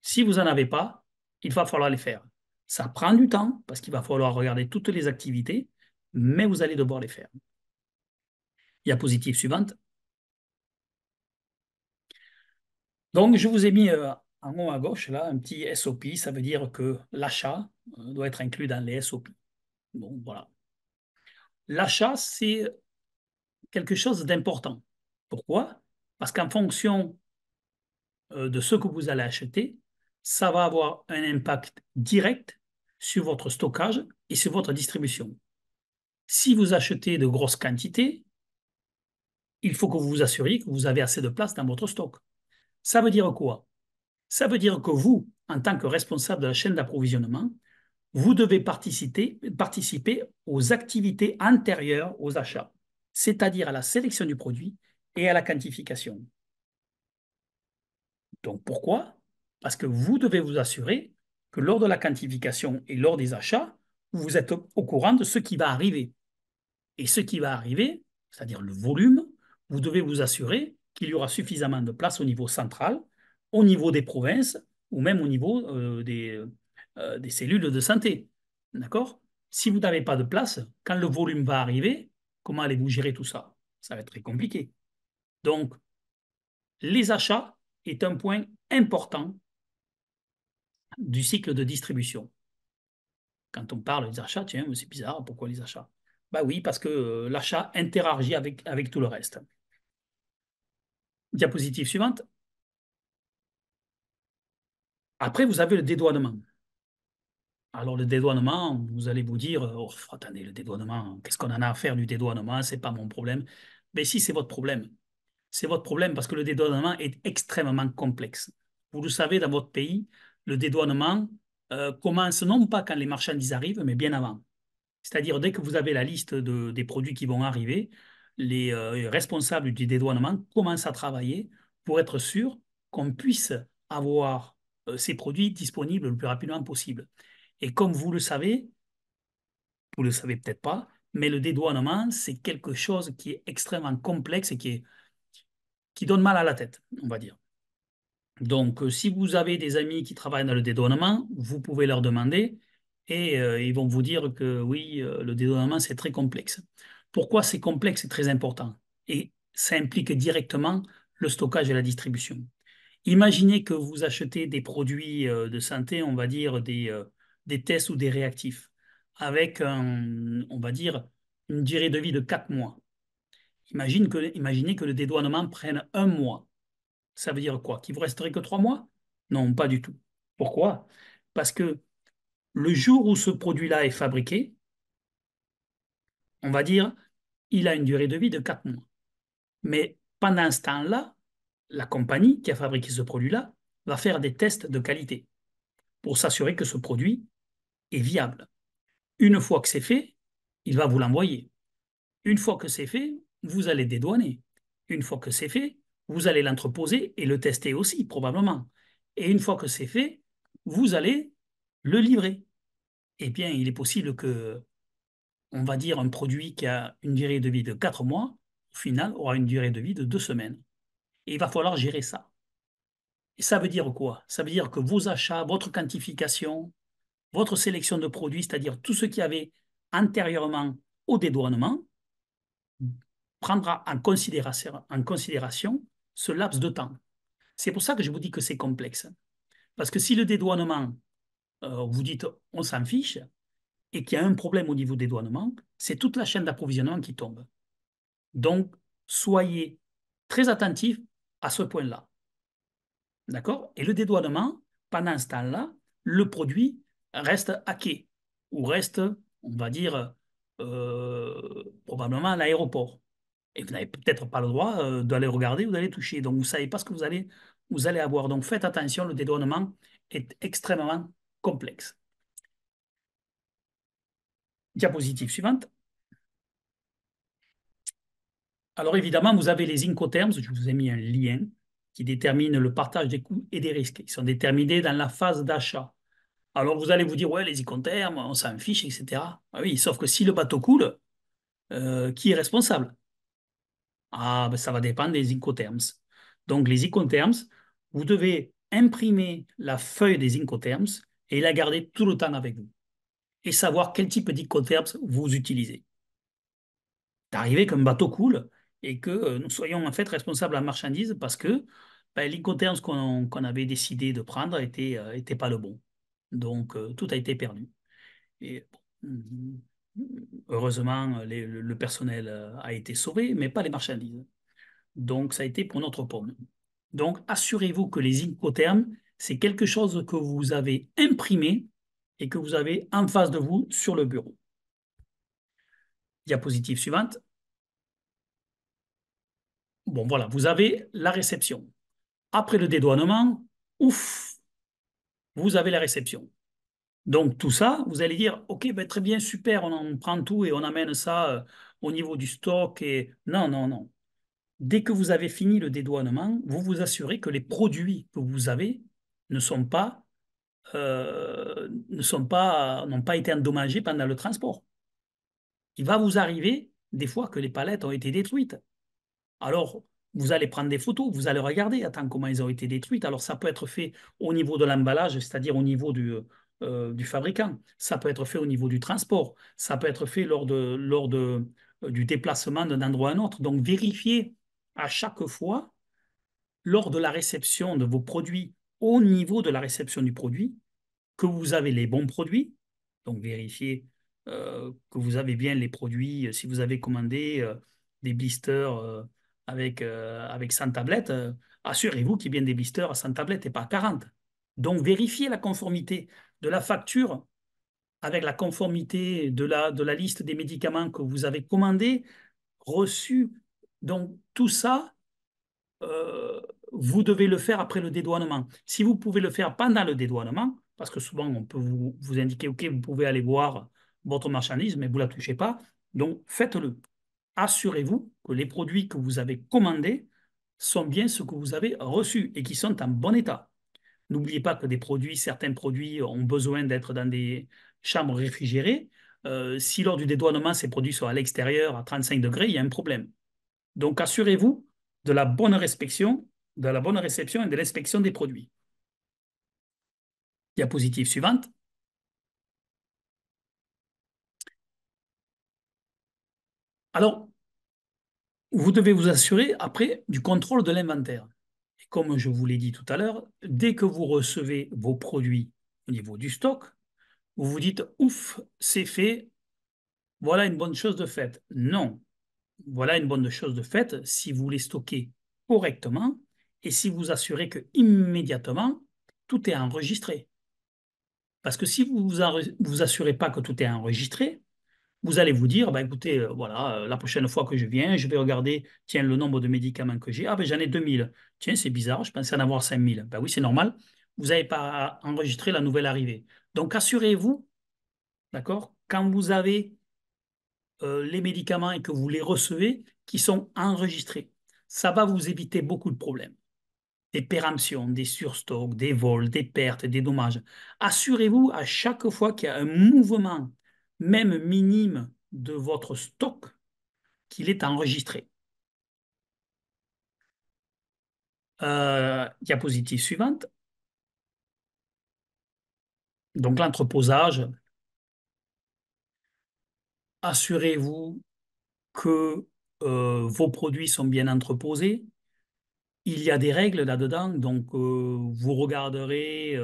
Speaker 2: Si vous n'en avez pas, il va falloir les faire. Ça prend du temps parce qu'il va falloir regarder toutes les activités, mais vous allez devoir les faire. Diapositive suivante. Donc, je vous ai mis en haut à gauche là un petit SOP. Ça veut dire que l'achat doit être inclus dans les SOP. Bon, voilà. L'achat, c'est quelque chose d'important. Pourquoi? Parce qu'en fonction de ce que vous allez acheter, ça va avoir un impact direct sur votre stockage et sur votre distribution. Si vous achetez de grosses quantités, il faut que vous vous assuriez que vous avez assez de place dans votre stock. Ça veut dire quoi? Ça veut dire que vous, en tant que responsable de la chaîne d'approvisionnement, vous devez participer aux activités antérieures aux achats, c'est-à-dire à la sélection du produit et à la quantification. Donc pourquoi? Parce que vous devez vous assurer que lors de la quantification et lors des achats, vous êtes au courant de ce qui va arriver. Et ce qui va arriver, c'est-à-dire le volume, vous devez vous assurer qu'il y aura suffisamment de place au niveau central, au niveau des provinces ou même au niveau des cellules de santé. D'accord? Si vous n'avez pas de place, quand le volume va arriver, comment allez-vous gérer tout ça? Ça va être très compliqué. Donc, les achats est un point important du cycle de distribution. Quand on parle des achats, tiens, c'est bizarre, pourquoi les achats? Bah oui, parce que l'achat interagit avec tout le reste. Diapositive suivante. Après, vous avez le dédouanement. Alors, le dédouanement, vous allez vous dire, oh, attendez, le dédouanement, qu'est-ce qu'on en a à faire du dédouanement? C'est pas mon problème. Mais si, c'est votre problème. C'est votre problème parce que le dédouanement est extrêmement complexe. Vous le savez, dans votre pays, le dédouanement commence non pas quand les marchandises arrivent, mais bien avant. C'est-à-dire, dès que vous avez la liste des produits qui vont arriver, les responsables du dédouanement commencent à travailler pour être sûr qu'on puisse avoir ces produits disponibles le plus rapidement possible. Et comme vous le savez peut-être pas, mais le dédouanement, c'est quelque chose qui est extrêmement complexe et qui donne mal à la tête, on va dire. Donc, si vous avez des amis qui travaillent dans le dédouanement, vous pouvez leur demander et ils vont vous dire que oui, le dédouanement, c'est très complexe. Pourquoi c'est complexe et très important? Et ça implique directement le stockage et la distribution. Imaginez que vous achetez des produits de santé, on va dire des tests ou des réactifs, avec, on va dire, une durée de vie de 4 mois. Imaginez que le dédouanement prenne un mois. Ça veut dire quoi? Qu'il vous resterait que 3 mois? Non, pas du tout. Pourquoi? Parce que le jour où ce produit-là est fabriqué, on va dire, il a une durée de vie de 4 mois. Mais pendant ce temps-là, la compagnie qui a fabriqué ce produit-là va faire des tests de qualité pour s'assurer que ce produit est viable. Une fois que c'est fait, il va vous l'envoyer. Une fois que c'est fait, vous allez dédouaner. Une fois que c'est fait, vous allez l'entreposer et le tester aussi, probablement. Et une fois que c'est fait, vous allez le livrer. Eh bien, il est possible que, on va dire, un produit qui a une durée de vie de 4 mois, au final, aura une durée de vie de 2 semaines. Et il va falloir gérer ça. Et ça veut dire quoi? Ça veut dire que vos achats, votre quantification, votre sélection de produits, c'est-à-dire tout ce qui avait antérieurement au dédouanement, prendra en considération ce laps de temps. C'est pour ça que je vous dis que c'est complexe. Parce que si le dédouanement, vous dites on s'en fiche, et qu'il y a un problème au niveau des dédouanement, c'est toute la chaîne d'approvisionnement qui tombe. Donc, soyez très attentifs à ce point-là. D'accord? Et le dédouanement, pendant ce temps-là, le produit reste à quai ou reste, on va dire, probablement à l'aéroport. Et vous n'avez peut-être pas le droit d'aller regarder ou d'aller toucher. Donc, vous ne savez pas ce que vous allez avoir. Donc, faites attention, le dédouanement est extrêmement complexe. Diapositive suivante. Alors évidemment, vous avez les Incoterms, je vous ai mis un lien qui détermine le partage des coûts et des risques. Ils sont déterminés dans la phase d'achat. Alors vous allez vous dire, ouais, les Incoterms, on s'en fiche, etc. Ah oui, sauf que si le bateau coule, qui est responsable? Ah, ben, ça va dépendre des Incoterms. Donc les Incoterms, vous devez imprimer la feuille des Incoterms et la garder tout le temps avec vous. Et savoir quel type d'Incoterms vous utilisez. D'arriver qu'un bateau coule et que nous soyons en fait responsables de la marchandise parce que ben, l'Incoterms qu'on avait décidé de prendre était pas le bon. Donc tout a été perdu. Et bon, heureusement, le personnel a été sauvé, mais pas les marchandises. Donc ça a été pour notre pomme. Donc assurez-vous que les Incoterms, c'est quelque chose que vous avez imprimé et que vous avez en face de vous sur le bureau. Diapositive suivante. Bon, voilà, vous avez la réception. Après le dédouanement, ouf, vous avez la réception. Donc tout ça, vous allez dire, OK, ben, très bien, super, on en prend tout et on amène ça au niveau du stock. Et... Non, non, non. Dès que vous avez fini le dédouanement, vous vous assurez que les produits que vous avez ne sont pas, n'ont pas été endommagés pendant le transport. Il va vous arriver des fois que les palettes ont été détruites. Alors, vous allez prendre des photos, vous allez regarder, attends, comment elles ont été détruites. Alors, ça peut être fait au niveau de l'emballage, c'est-à-dire au niveau du fabricant. Ça peut être fait au niveau du transport. Ça peut être fait du déplacement d'un endroit à un autre. Donc, vérifiez à chaque fois, lors de la réception de vos produits, au niveau de la réception du produit, que vous avez les bons produits. Donc, vérifiez que vous avez bien les produits. Si vous avez commandé des blisters avec 100 tablettes, assurez-vous qu'il y ait bien des blisters à 100 tablettes et pas à 40. Donc, vérifiez la conformité de la facture avec la conformité de la liste des médicaments que vous avez commandés, reçus. Donc, tout ça, euh, vous devez le faire après le dédouanement. Si vous pouvez le faire pendant le dédouanement, parce que souvent on peut vous indiquer, OK, vous pouvez aller voir votre marchandise, mais vous ne la touchez pas, donc faites-le. Assurez-vous que les produits que vous avez commandés sont bien ceux que vous avez reçus et qui sont en bon état. N'oubliez pas que certains produits ont besoin d'être dans des chambres réfrigérées. Si lors du dédouanement, ces produits sont à l'extérieur à 35 degrés, il y a un problème. Donc, assurez-vous de la bonne réception, de la bonne réception et de l'inspection des produits. Diapositive suivante. Alors, vous devez vous assurer après du contrôle de l'inventaire. Et comme je vous l'ai dit tout à l'heure, dès que vous recevez vos produits au niveau du stock, vous vous dites, ouf, c'est fait, voilà une bonne chose de faite. Non, voilà une bonne chose de faite si vous les stockez correctement et si vous assurez que immédiatement tout est enregistré. Parce que si vous vous assurez pas que tout est enregistré, vous allez vous dire, bah, écoutez, voilà, la prochaine fois que je viens, je vais regarder, tiens, le nombre de médicaments que j'ai. Ah, ben j'en ai 2000. Tiens, c'est bizarre, je pensais en avoir 5000. Ben oui, c'est normal. Vous n'avez pas enregistré la nouvelle arrivée. Donc, assurez-vous, d'accord, quand vous avez les médicaments et que vous les recevez, qui sont enregistrés. Ça va vous éviter beaucoup de problèmes. Des péremptions, des surstocks, des vols, des pertes, des dommages. Assurez-vous à chaque fois qu'il y a un mouvement, même minime, de votre stock, qu'il est enregistré. Diapositive suivante. Donc l'entreposage, assurez-vous que vos produits sont bien entreposés. il y a des règles là-dedans, donc vous regarderez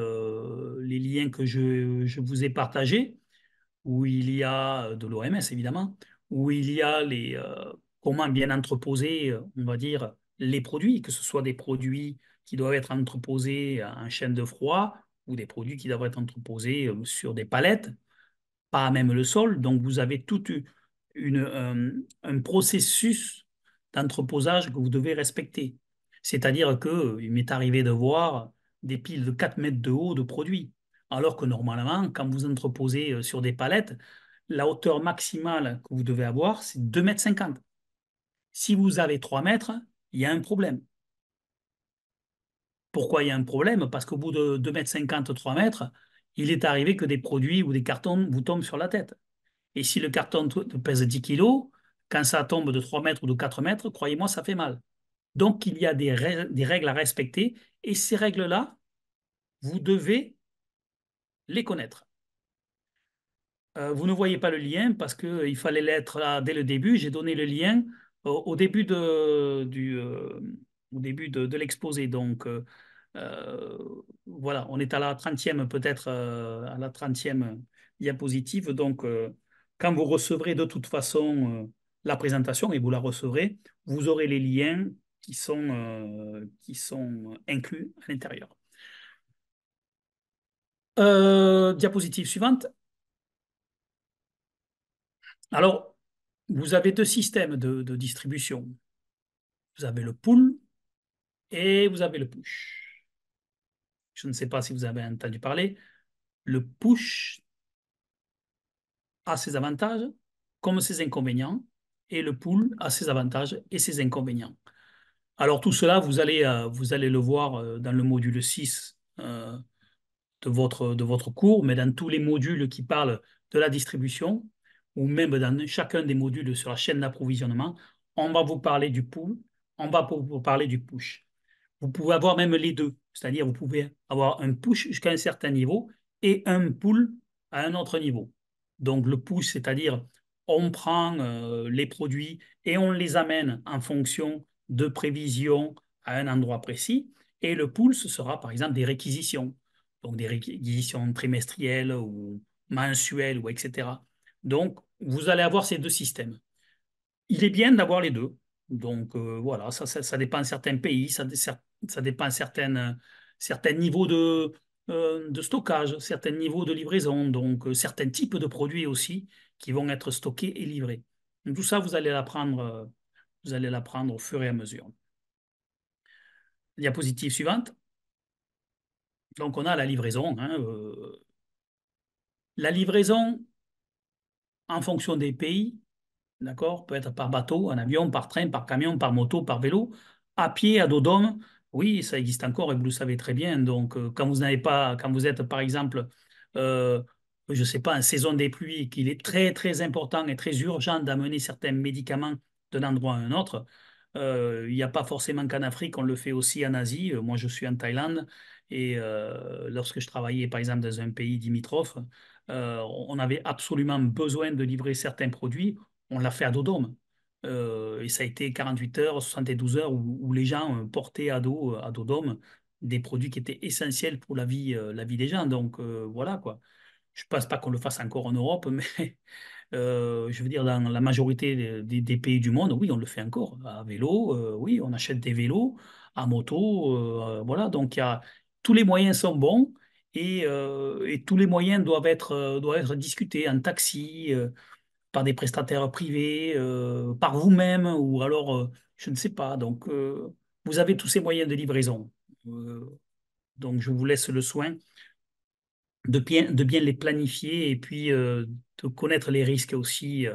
Speaker 2: les liens que je vous ai partagés, où il y a de l'OMS évidemment, où il y a comment bien entreposer, on va dire, les produits, que ce soit des produits qui doivent être entreposés en chaîne de froid ou des produits qui doivent être entreposés sur des palettes, pas à même le sol. Donc vous avez tout un processus d'entreposage que vous devez respecter. C'est-à-dire que il m'est arrivé de voir des piles de 4 mètres de haut de produits, alors que normalement, quand vous entreposez sur des palettes, la hauteur maximale que vous devez avoir, c'est 2,50 mètres. Si vous avez 3 mètres, il y a un problème. Pourquoi il y a un problème? Parce qu'au bout de 2,50 mètres, 3 mètres, il est arrivé que des produits ou des cartons vous tombent sur la tête. Et si le carton pèse 10 kilos, quand ça tombe de 3 mètres ou de 4 mètres, croyez-moi, ça fait mal. Donc, il y a des règles à respecter. Et ces règles-là, vous devez les connaître. Vous ne voyez pas le lien parce qu'il fallait l'être là dès le début. J'ai donné le lien au début au début de l'exposé. Donc, voilà, on est à la 30e peut-être, à la 30e diapositive. Donc, quand vous recevrez de toute façon la présentation, et vous la recevrez, vous aurez les liens qui sont inclus à l'intérieur. Diapositive suivante. Alors, vous avez deux systèmes de distribution. Vous avez le pull et vous avez le push. Je ne sais pas si vous avez entendu parler. Le push a ses avantages comme ses inconvénients et le pull a ses avantages et ses inconvénients. Alors tout cela, vous allez le voir dans le module 6 de votre cours, mais dans tous les modules qui parlent de la distribution, ou même dans chacun des modules sur la chaîne d'approvisionnement, on va vous parler du pull, on va vous parler du push. Vous pouvez avoir même les deux, c'est-à-dire vous pouvez avoir un push jusqu'à un certain niveau et un pull à un autre niveau. Donc le push, c'est-à-dire on prend les produits et on les amène en fonction de prévisions à un endroit précis. Et le pull, ce sera par exemple des réquisitions, donc des réquisitions trimestrielles ou mensuelles, ou etc. Donc vous allez avoir ces deux systèmes. Il est bien d'avoir les deux. Donc voilà, ça dépend de certains pays, ça dépend de certains niveaux de stockage, certains niveaux de livraison, donc certains types de produits aussi qui vont être stockés et livrés. Donc, tout ça, vous allez l'apprendre au fur et à mesure. Diapositive suivante. Donc on a la livraison. La livraison, en fonction des pays, d'accord? Peut être par bateau, en avion, par train, par camion, par moto, par vélo, à pied, à dos d'homme. Oui, ça existe encore et vous le savez très bien. Donc, quand vous êtes par exemple, euh, je ne sais pas, en saison des pluies, et qu'il est très très important et très urgent d'amener certains médicaments d'un endroit à un autre, il n'y a pas forcément qu'en Afrique, on le fait aussi en Asie. Moi, je suis en Thaïlande et lorsque je travaillais par exemple dans un pays limitrophe, on avait absolument besoin de livrer certains produits, on l'a fait à dos d'homme. Et ça a été 48 heures, 72 heures où les gens portaient à dos d'homme des produits qui étaient essentiels pour la vie des gens. Donc voilà quoi. Je ne pense pas qu'on le fasse encore en Europe, mais je veux dire, dans la majorité des pays du monde, oui, on le fait encore. À vélo, oui, on achète des vélos, à moto, voilà. Donc tous les moyens sont bons et tous les moyens doivent être discutés en taxi. Par des prestataires privés, par vous-même, ou alors, je ne sais pas. Donc, vous avez tous ces moyens de livraison. Euh, donc, je vous laisse le soin de bien les planifier et puis de connaître les risques aussi,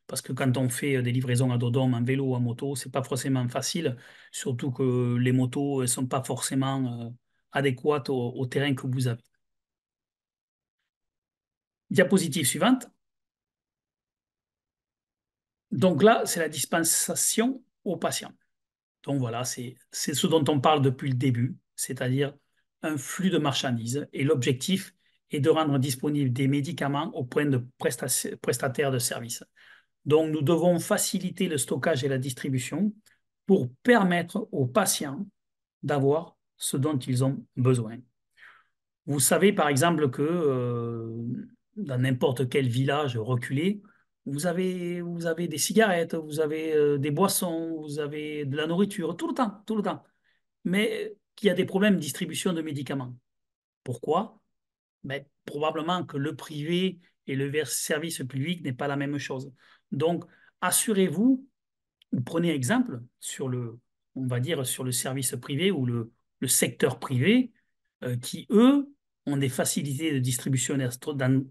Speaker 2: parce que quand on fait des livraisons à dos d'homme, en vélo ou en moto, c'est pas forcément facile, surtout que les motos ne sont pas forcément adéquates au terrain que vous avez. Diapositive suivante. Donc là, c'est la dispensation aux patients. Donc voilà, c'est ce dont on parle depuis le début, c'est-à-dire un flux de marchandises. Et l'objectif est de rendre disponibles des médicaments au point de prestataires de services. Donc nous devons faciliter le stockage et la distribution pour permettre aux patients d'avoir ce dont ils ont besoin. Vous savez par exemple que dans n'importe quel village reculé, vous avez des cigarettes, vous avez des boissons, vous avez de la nourriture, tout le temps, tout le temps. Mais qu'il y a des problèmes de distribution de médicaments. Pourquoi? Ben, probablement que le privé et le service public n'est pas la même chose. Donc, assurez-vous, prenez exemple sur on va dire, sur le service privé ou le secteur privé, qui, eux, ont des facilités de distribution et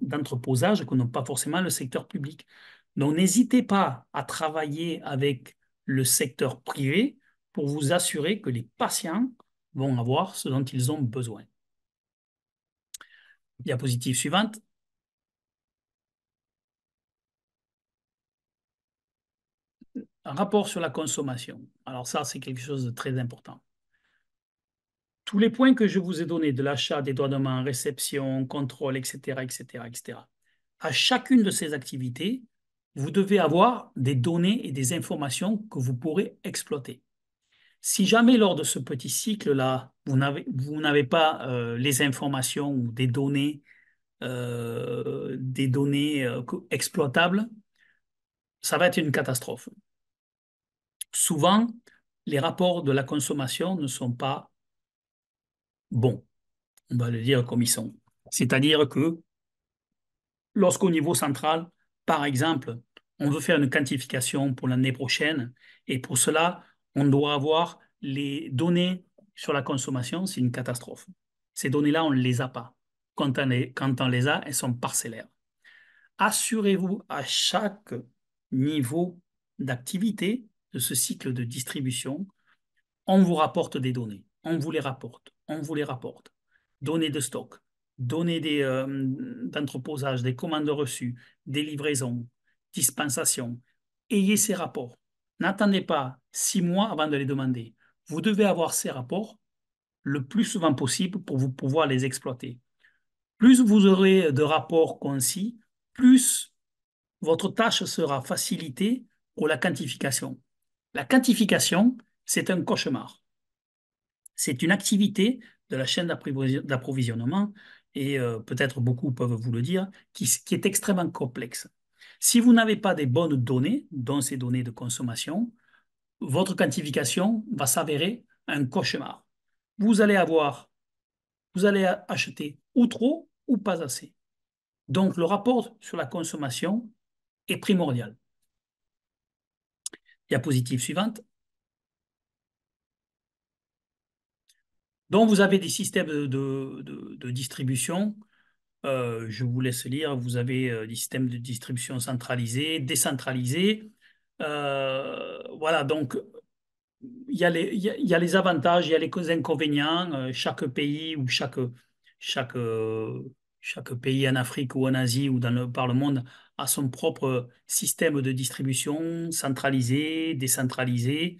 Speaker 2: d'entreposage que n'ont pas forcément le secteur public. Donc, n'hésitez pas à travailler avec le secteur privé pour vous assurer que les patients vont avoir ce dont ils ont besoin. Diapositive suivante. Un rapport sur la consommation. Alors ça, c'est quelque chose de très important. Tous les points que je vous ai donnés, de l'achat, dédouanement, réception, contrôle, etc., etc., etc., à chacune de ces activités, vous devez avoir des données et des informations que vous pourrez exploiter. Si jamais lors de ce petit cycle-là, vous n'avez pas les informations ou des données exploitables, ça va être une catastrophe. Souvent, les rapports de la consommation ne sont pas bons, on va le dire comme ils sont. C'est-à-dire que lorsqu'au niveau central, par exemple, on veut faire une quantification pour l'année prochaine, et pour cela, on doit avoir les données sur la consommation, c'est une catastrophe. Ces données-là, on ne les a pas. Quand on les a, elles sont parcellaires. Assurez-vous à chaque niveau d'activité de ce cycle de distribution, on vous rapporte des données, on vous les rapporte, on vous les rapporte. Données de stock, données d'entreposage, des commandes reçues, des livraisons, dispensations. Ayez ces rapports. N'attendez pas 6 mois avant de les demander. Vous devez avoir ces rapports le plus souvent possible pour vous pouvoir les exploiter. Plus vous aurez de rapports concis, plus votre tâche sera facilitée pour la quantification. La quantification, c'est un cauchemar. C'est une activité de la chaîne d'approvisionnement, et peut-être beaucoup peuvent vous le dire, qui est extrêmement complexe. Si vous n'avez pas des bonnes données, dont ces données de consommation, votre quantification va s'avérer un cauchemar. Vous allez acheter ou trop ou pas assez. Donc le rapport sur la consommation est primordial. Diapositive suivante. Donc vous avez des systèmes de distribution. Je vous laisse lire. Vous avez des systèmes de distribution centralisés, décentralisés. Voilà, donc il y a les avantages, il y a les inconvénients. Chaque pays ou chaque, euh, chaque pays en Afrique ou en Asie ou par le monde a son propre système de distribution centralisé, décentralisé.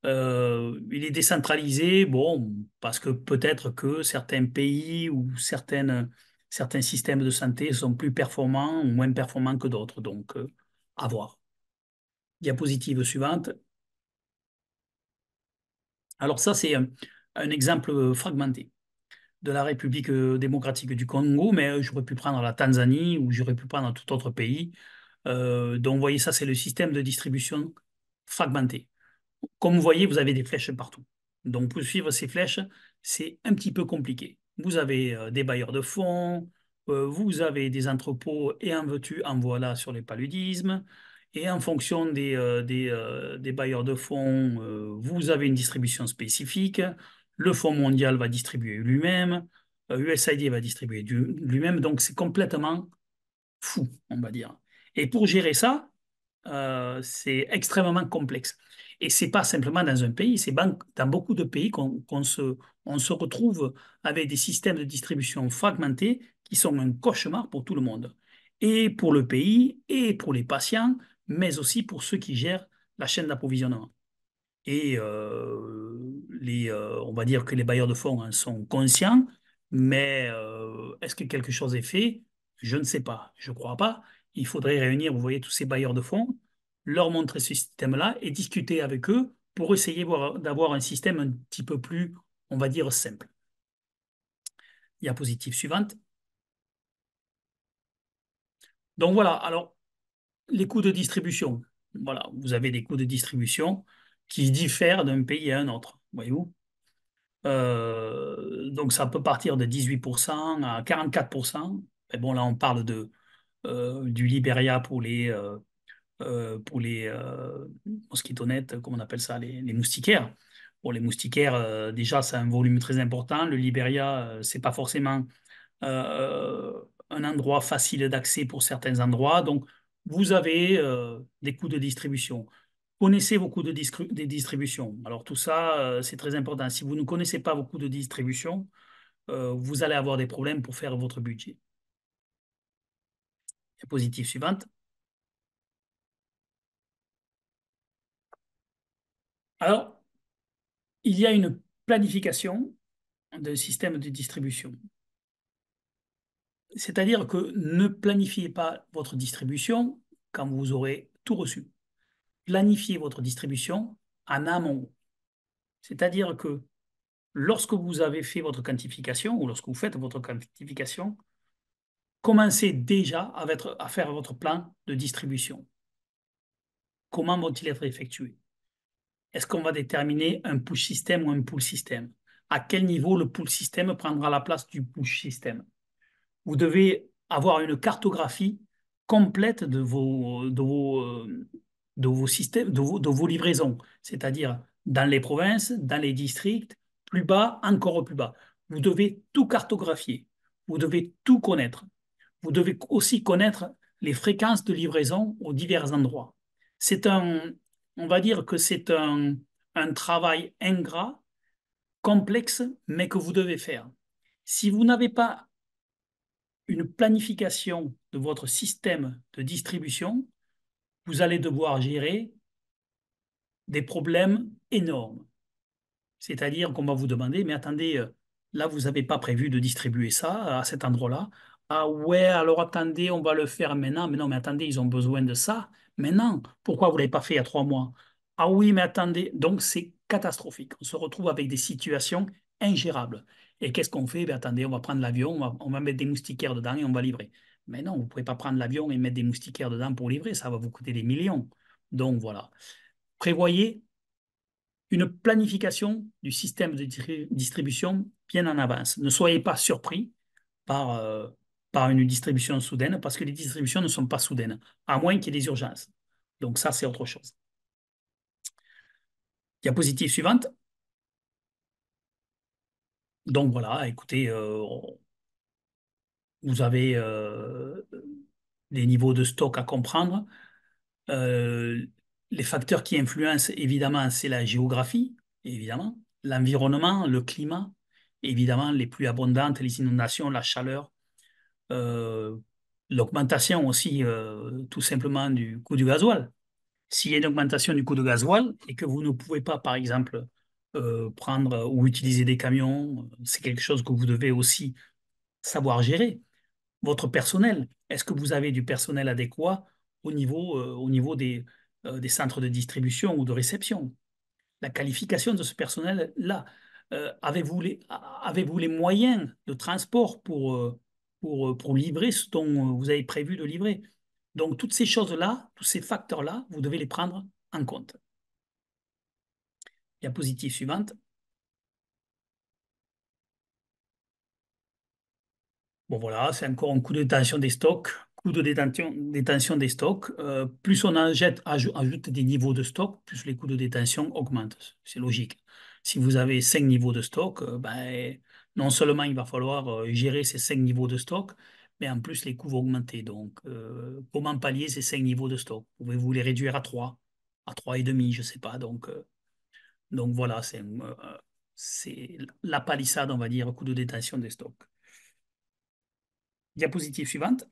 Speaker 2: Il est décentralisé, bon, parce que peut-être que certains pays ou certains systèmes de santé sont plus performants ou moins performants que d'autres. Donc, à voir. Diapositive suivante. Alors ça, c'est un exemple fragmenté de la République démocratique du Congo, mais j'aurais pu prendre la Tanzanie ou j'aurais pu prendre tout autre pays. Donc, vous voyez, ça, c'est le système de distribution fragmenté. Comme vous voyez, vous avez des flèches partout. Donc, pour suivre ces flèches, c'est un petit peu compliqué. Vous avez des bailleurs de fonds, vous avez des entrepôts et en veux-tu, en voilà sur les paludismes. Et en fonction des bailleurs de fonds, vous avez une distribution spécifique. Le Fonds mondial va distribuer lui-même, USAID va distribuer lui-même. Donc, c'est complètement fou, on va dire. Et pour gérer ça, c'est extrêmement complexe. Et c'est pas simplement dans un pays, c'est dans beaucoup de pays on se retrouve avec des systèmes de distribution fragmentés qui sont un cauchemar pour tout le monde. Et pour le pays, et pour les patients, mais aussi pour ceux qui gèrent la chaîne d'approvisionnement. Et on va dire que les bailleurs de fonds en sont conscients, mais est-ce que quelque chose est fait? Je ne sais pas, je ne crois pas. Il faudrait réunir, vous voyez, tous ces bailleurs de fonds, leur montrer ce système-là et discuter avec eux pour essayer d'avoir un système un petit peu plus, on va dire, simple. Diapositive suivante. Donc voilà, alors les coûts de distribution. Voilà, vous avez des coûts de distribution qui diffèrent d'un pays à un autre, voyez-vous. Donc ça peut partir de 18% à 44%. Mais bon, là, on parle du Liberia pour les mosquitonettes, comment on appelle ça, les moustiquaires. Pour les moustiquaires, déjà, c'est un volume très important. Le Liberia, c'est pas forcément un endroit facile d'accès pour certains endroits. Donc, vous avez des coûts de distribution. Connaissez vos coûts de distribution. Alors, tout ça, c'est très important. Si vous ne connaissez pas vos coûts de distribution, vous allez avoir des problèmes pour faire votre budget. Diapositive suivante. Alors, il y a une planification d'un système de distribution. C'est-à-dire que ne planifiez pas votre distribution quand vous aurez tout reçu. Planifiez votre distribution en amont. C'est-à-dire que lorsque vous avez fait votre quantification ou lorsque vous faites votre quantification, commencez déjà à faire votre plan de distribution. Comment vont-ils être effectués? Est-ce qu'on va déterminer un push système ou un pull système? À quel niveau le pull système prendra la place du push système? Vous devez avoir une cartographie complète de vos systèmes, de vos livraisons, c'est-à-dire dans les provinces, dans les districts, plus bas, encore plus bas. Vous devez tout cartographier, vous devez tout connaître. Vous devez aussi connaître les fréquences de livraison aux divers endroits. C'est on va dire que c'est un travail ingrat, complexe, mais que vous devez faire. Si vous n'avez pas une planification de votre système de distribution, vous allez devoir gérer des problèmes énormes. C'est-à-dire qu'on va vous demander, mais attendez, là, vous n'avez pas prévu de distribuer ça à cet endroit-là. Ah ouais, alors attendez, on va le faire maintenant. Mais non, mais attendez, ils ont besoin de ça maintenant. Pourquoi vous ne l'avez pas fait il y a 3 mois? Ah oui, mais attendez. Donc, c'est catastrophique. On se retrouve avec des situations ingérables. Et qu'est-ce qu'on fait? Ben, attendez, on va prendre l'avion, on va mettre des moustiquaires dedans et on va livrer. Mais non, vous ne pouvez pas prendre l'avion et mettre des moustiquaires dedans pour livrer. Ça va vous coûter des millions. Donc, voilà. Prévoyez une planification du système de distribution bien en avance. Ne soyez pas surpris par, par une distribution soudaine, parce que les distributions ne sont pas soudaines, à moins qu'il y ait des urgences. Donc ça, c'est autre chose. Diapositive suivante. Donc voilà, écoutez, vous avez des niveaux de stock à comprendre. Euh, les facteurs qui influencent, évidemment, c'est la géographie, évidemment, l'environnement, le climat, évidemment, les pluies abondantes, les inondations, la chaleur, euh, l'augmentation aussi, tout simplement, du coût du gasoil. S'il y a une augmentation du coût du gasoil et que vous ne pouvez pas, par exemple, prendre ou utiliser des camions, c'est quelque chose que vous devez aussi savoir gérer. Votre personnel, est-ce que vous avez du personnel adéquat au niveau des centres de distribution ou de réception? La qualification de ce personnel-là, avez-vous les moyens de transport pour livrer ce dont vous avez prévu de livrer? Donc, toutes ces choses-là, tous ces facteurs-là, vous devez les prendre en compte. Diapositive suivante. Bon, voilà, c'est encore un coût de détention des stocks. Coût de détention des stocks. Plus on ajoute des niveaux de stock, plus les coûts de détention augmentent. C'est logique. Si vous avez 5 niveaux de stock, ben, non seulement il va falloir gérer ces 5 niveaux de stock, mais en plus les coûts vont augmenter. Donc, comment pallier ces 5 niveaux de stock? Pouvez-vous les réduire à 3 et demi, je ne sais pas. Donc voilà, c'est la palissade, on va dire, coût de détention des stocks. Diapositive suivante.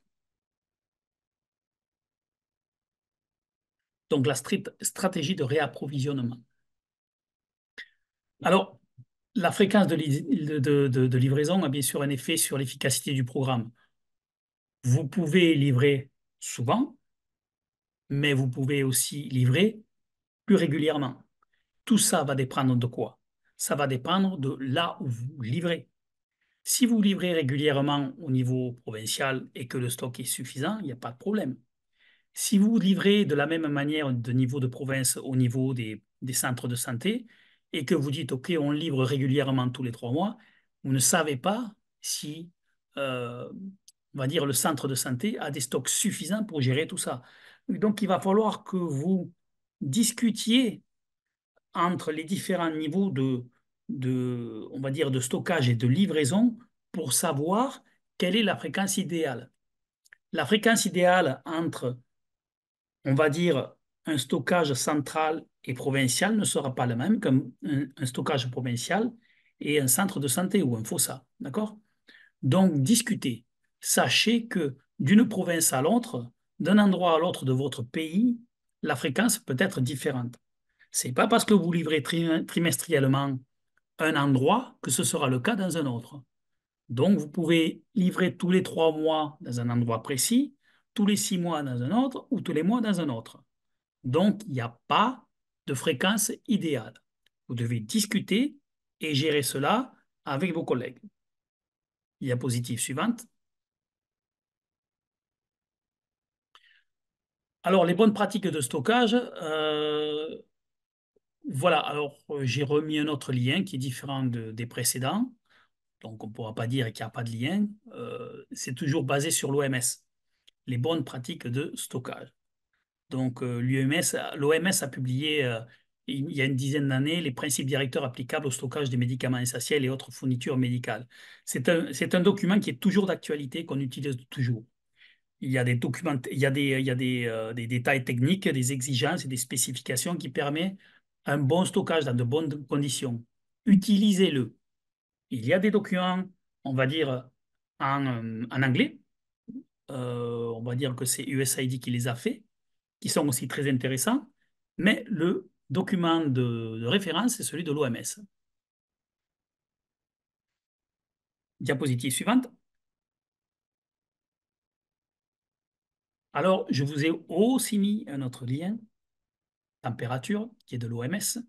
Speaker 2: Donc, la stratégie de réapprovisionnement. Alors, la fréquence de livraison a bien sûr un effet sur l'efficacité du programme. Vous pouvez livrer souvent, mais vous pouvez aussi livrer plus régulièrement. tout ça va dépendre de quoi? Ça va dépendre de là où vous livrez. Si vous livrez régulièrement au niveau provincial et que le stock est suffisant, il n'y a pas de problème. Si vous livrez de la même manière de niveau de province au niveau des centres de santé et que vous dites, OK, on livre régulièrement tous les 3 mois, vous ne savez pas si, on va dire, le centre de santé a des stocks suffisants pour gérer tout ça. Donc, il va falloir que vous discutiez entre les différents niveaux on va dire, de stockage et de livraison pour savoir quelle est la fréquence idéale. La fréquence idéale entre, on va dire, un stockage central et provincial ne sera pas le même qu'un stockage provincial et un centre de santé ou un fossa. D'accord? Donc, discutez. Sachez que d'une province à l'autre, d'un endroit à l'autre de votre pays, la fréquence peut être différente. C'est pas parce que vous livrez trimestriellement un endroit que ce sera le cas dans un autre. Donc, vous pouvez livrer tous les 3 mois dans un endroit précis, tous les 6 mois dans un autre ou tous les mois dans un autre. Donc, il n'y a pas de fréquence idéale. Vous devez discuter et gérer cela avec vos collègues. Diapositive suivante. Alors, les bonnes pratiques de stockage, voilà. Alors, j'ai remis un autre lien qui est différent des précédents. Donc, on ne pourra pas dire qu'il n'y a pas de lien. C'est toujours basé sur l'OMS, les bonnes pratiques de stockage. Donc, l'OMS a publié il y a une dizaine d'années les principes directeurs applicables au stockage des médicaments essentiels et autres fournitures médicales. C'est un document qui est toujours d'actualité, qu'on utilise toujours. Il y a des documents, des détails techniques, des exigences et des spécifications qui permettent un bon stockage dans de bonnes conditions. Utilisez-le. Il y a des documents, on va dire, en anglais. On va dire que c'est USAID qui les a faits, qui sont aussi très intéressants. Mais le document de référence, c'est celui de l'OMS. Diapositive suivante. Alors, je vous ai aussi mis un autre lien, température, qui est de l'OMS,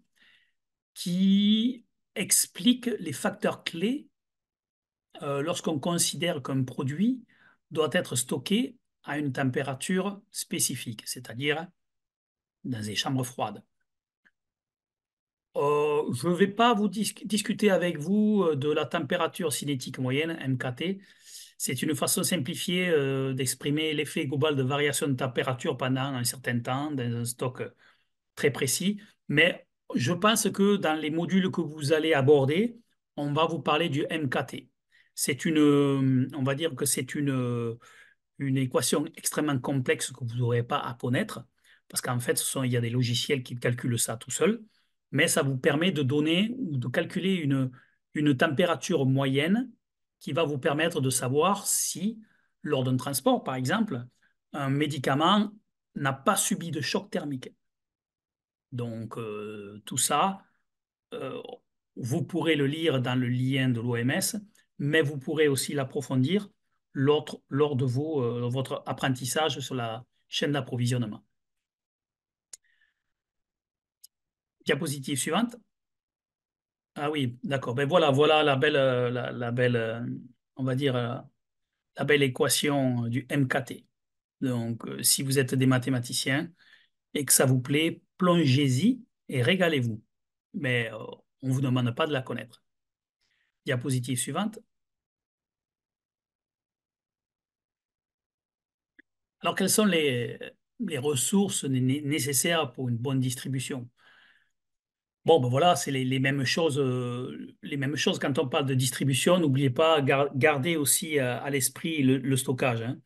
Speaker 2: qui explique les facteurs clés lorsqu'on considère qu'un produit doit être stocké à une température spécifique, c'est-à-dire dans des chambres froides. Je ne vais pas vous discuter avec vous de la température cinétique moyenne, MKT. C'est une façon simplifiée d'exprimer l'effet global de variation de température pendant un certain temps dans un stock très précis. Mais je pense que dans les modules que vous allez aborder, on va vous parler du MKT. On va dire que c'est une équation extrêmement complexe que vous n'aurez pas à connaître, parce qu'en fait, il y a des logiciels qui calculent ça tout seuls, mais ça vous permet de donner ou de calculer une température moyenne qui va vous permettre de savoir si, lors d'un transport, par exemple, un médicament n'a pas subi de choc thermique. Donc, tout ça, euh, vous pourrez le lire dans le lien de l'OMS, mais vous pourrez aussi l'approfondir lors de votre apprentissage sur la chaîne d'approvisionnement. Diapositive suivante. Ah oui, d'accord. Ben voilà la belle, on va dire, la belle équation du MKT. Donc, si vous êtes des mathématiciens et que ça vous plaît, plongez-y et régalez-vous. Mais on ne vous demande pas de la connaître. Diapositive suivante. Alors, quelles sont les ressources nécessaires pour une bonne distribution? Bon, ben voilà, c'est les mêmes choses, quand on parle de distribution. N'oubliez pas, garder aussi à l'esprit le stockage, hein.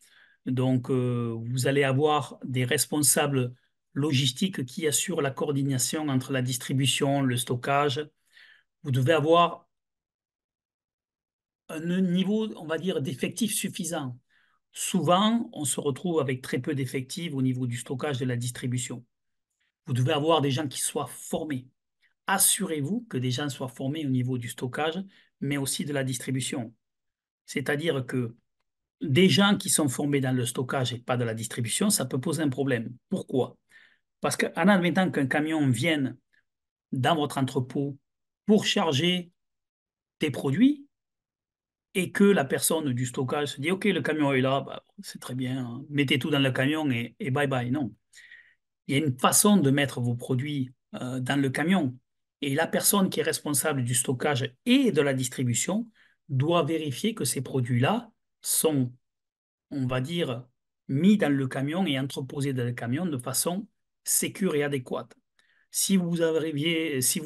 Speaker 2: Donc, vous allez avoir des responsables logistiques qui assurent la coordination entre la distribution, le stockage. Vous devez avoir un niveau, on va dire, d'effectifs suffisant. Souvent, on se retrouve avec très peu d'effectifs au niveau du stockage de la distribution. Vous devez avoir des gens qui soient formés. Assurez-vous que des gens soient formés au niveau du stockage, mais aussi de la distribution. C'est-à-dire que des gens qui sont formés dans le stockage et pas de la distribution, ça peut poser un problème. Pourquoi? Parce qu'en admettant qu'un camion vienne dans votre entrepôt pour charger tes produits et que la personne du stockage se dit, OK, le camion est là, bah, c'est très bien, hein, mettez tout dans le camion et bye bye. Non. Il y a une façon de mettre vos produits dans le camion. Et la personne qui est responsable du stockage et de la distribution doit vérifier que ces produits-là sont, on va dire, mis dans le camion et entreposés dans le camion de façon sécure et adéquate. Si vous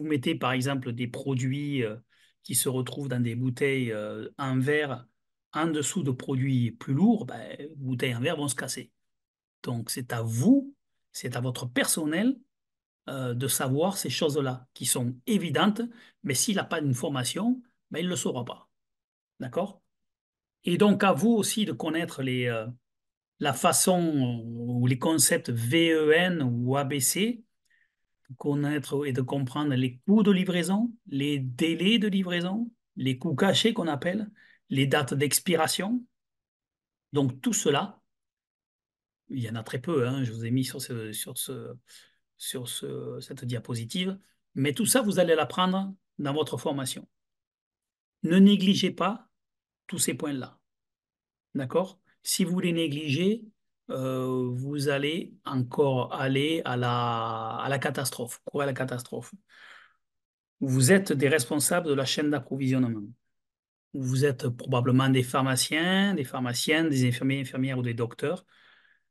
Speaker 2: mettez par exemple des produits qui se retrouvent dans des bouteilles en verre en dessous de produits plus lourds, ben, les bouteilles en verre vont se casser. Donc c'est à vous, c'est à votre personnel de savoir ces choses-là qui sont évidentes, mais s'il n'a pas d'information, ben, il ne le saura pas. D'accord? Et donc à vous aussi de connaître la façon ou les concepts VEN ou ABC, connaître et de comprendre les coûts de livraison, les délais de livraison, les coûts cachés qu'on appelle, les dates d'expiration. Donc tout cela, il y en a très peu, hein, je vous ai mis cette diapositive, mais tout ça, vous allez l'apprendre dans votre formation. Ne négligez pas tous ces points-là. D'accord? Si vous les négligez, vous allez encore aller à la catastrophe. Quoi, à la catastrophe? Vous êtes des responsables de la chaîne d'approvisionnement. Vous êtes probablement des pharmaciens, des pharmaciennes, des infirmiers, infirmières ou des docteurs.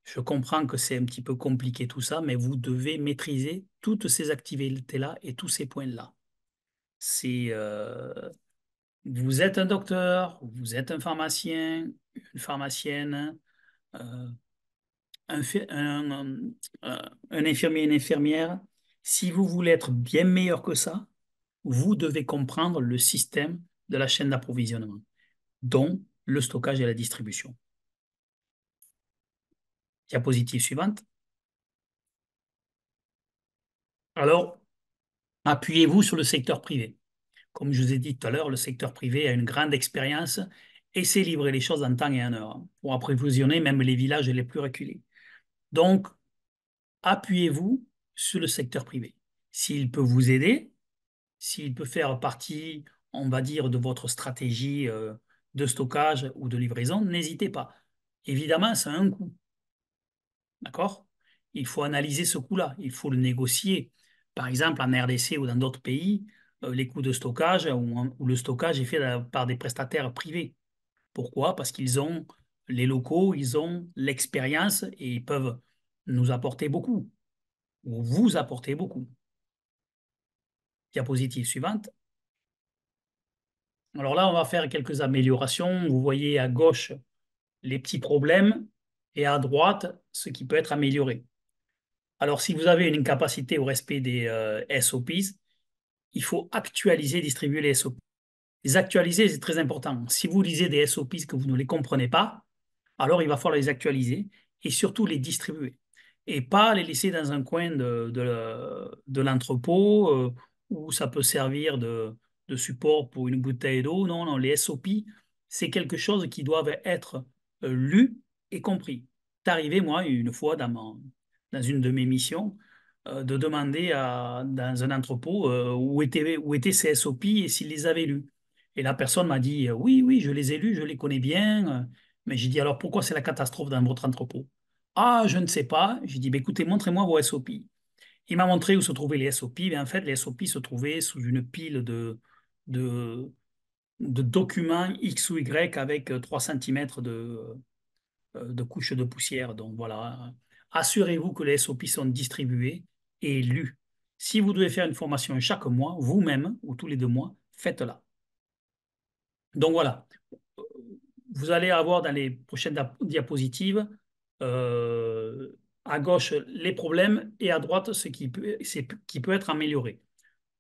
Speaker 2: Je comprends que c'est un petit peu compliqué tout ça, mais vous devez maîtriser toutes ces activités-là et tous ces points-là. C'est, vous êtes un docteur, vous êtes un pharmacien, une pharmacienne, euh, un infirmier, une infirmière. Si vous voulez être bien meilleur que ça, vous devez comprendre le système de la chaîne d'approvisionnement, dont le stockage et la distribution. Diapositive suivante. Alors, appuyez-vous sur le secteur privé. Comme je vous ai dit tout à l'heure, le secteur privé a une grande expérience et sait livrer les choses en temps et en heure pour approvisionner même les villages les plus reculés. Donc, appuyez-vous sur le secteur privé. S'il peut vous aider, s'il peut faire partie, on va dire, de votre stratégie de stockage ou de livraison, n'hésitez pas. Évidemment, ça a un coût. D'accord? Il faut analyser ce coût-là, il faut le négocier. Par exemple, en RDC ou dans d'autres pays, les coûts de stockage ou le stockage est fait par des prestataires privés. Pourquoi? Parce qu'ils ont les locaux, ils ont l'expérience et ils peuvent nous apporter beaucoup ou vous apporter beaucoup. Diapositive suivante. Alors là, on va faire quelques améliorations. Vous voyez à gauche les petits problèmes et à droite ce qui peut être amélioré. Alors, si vous avez une incapacité au respect des SOPs, il faut actualiser et distribuer les SOP. Les actualiser, c'est très important. Si vous lisez des SOPs que vous ne les comprenez pas, alors il va falloir les actualiser et surtout les distribuer. Et pas les laisser dans un coin de l'entrepôt où ça peut servir de support pour une bouteille d'eau. Non, non, les SOP, c'est quelque chose qui doit être lu et compris. C'est arrivé, moi, une fois dans une de mes missions, de demander dans un entrepôt où étaient ces SOP et s'ils les avaient lus. Et la personne m'a dit, oui, oui, je les ai lus, je les connais bien. Mais j'ai dit, alors pourquoi c'est la catastrophe dans votre entrepôt? Ah, je ne sais pas. J'ai dit, bah, écoutez, montrez-moi vos SOP. Il m'a montré où se trouvaient les SOP. Mais en fait, les SOP se trouvaient sous une pile de, de documents X ou Y avec 3 cm de couches de poussière. Donc voilà, assurez-vous que les SOP sont distribués et lus. Si vous devez faire une formation chaque mois, vous-même ou tous les 2 mois, faites-la. Donc voilà, vous allez avoir dans les prochaines diapositives euh, à gauche les problèmes et à droite qui peut être amélioré.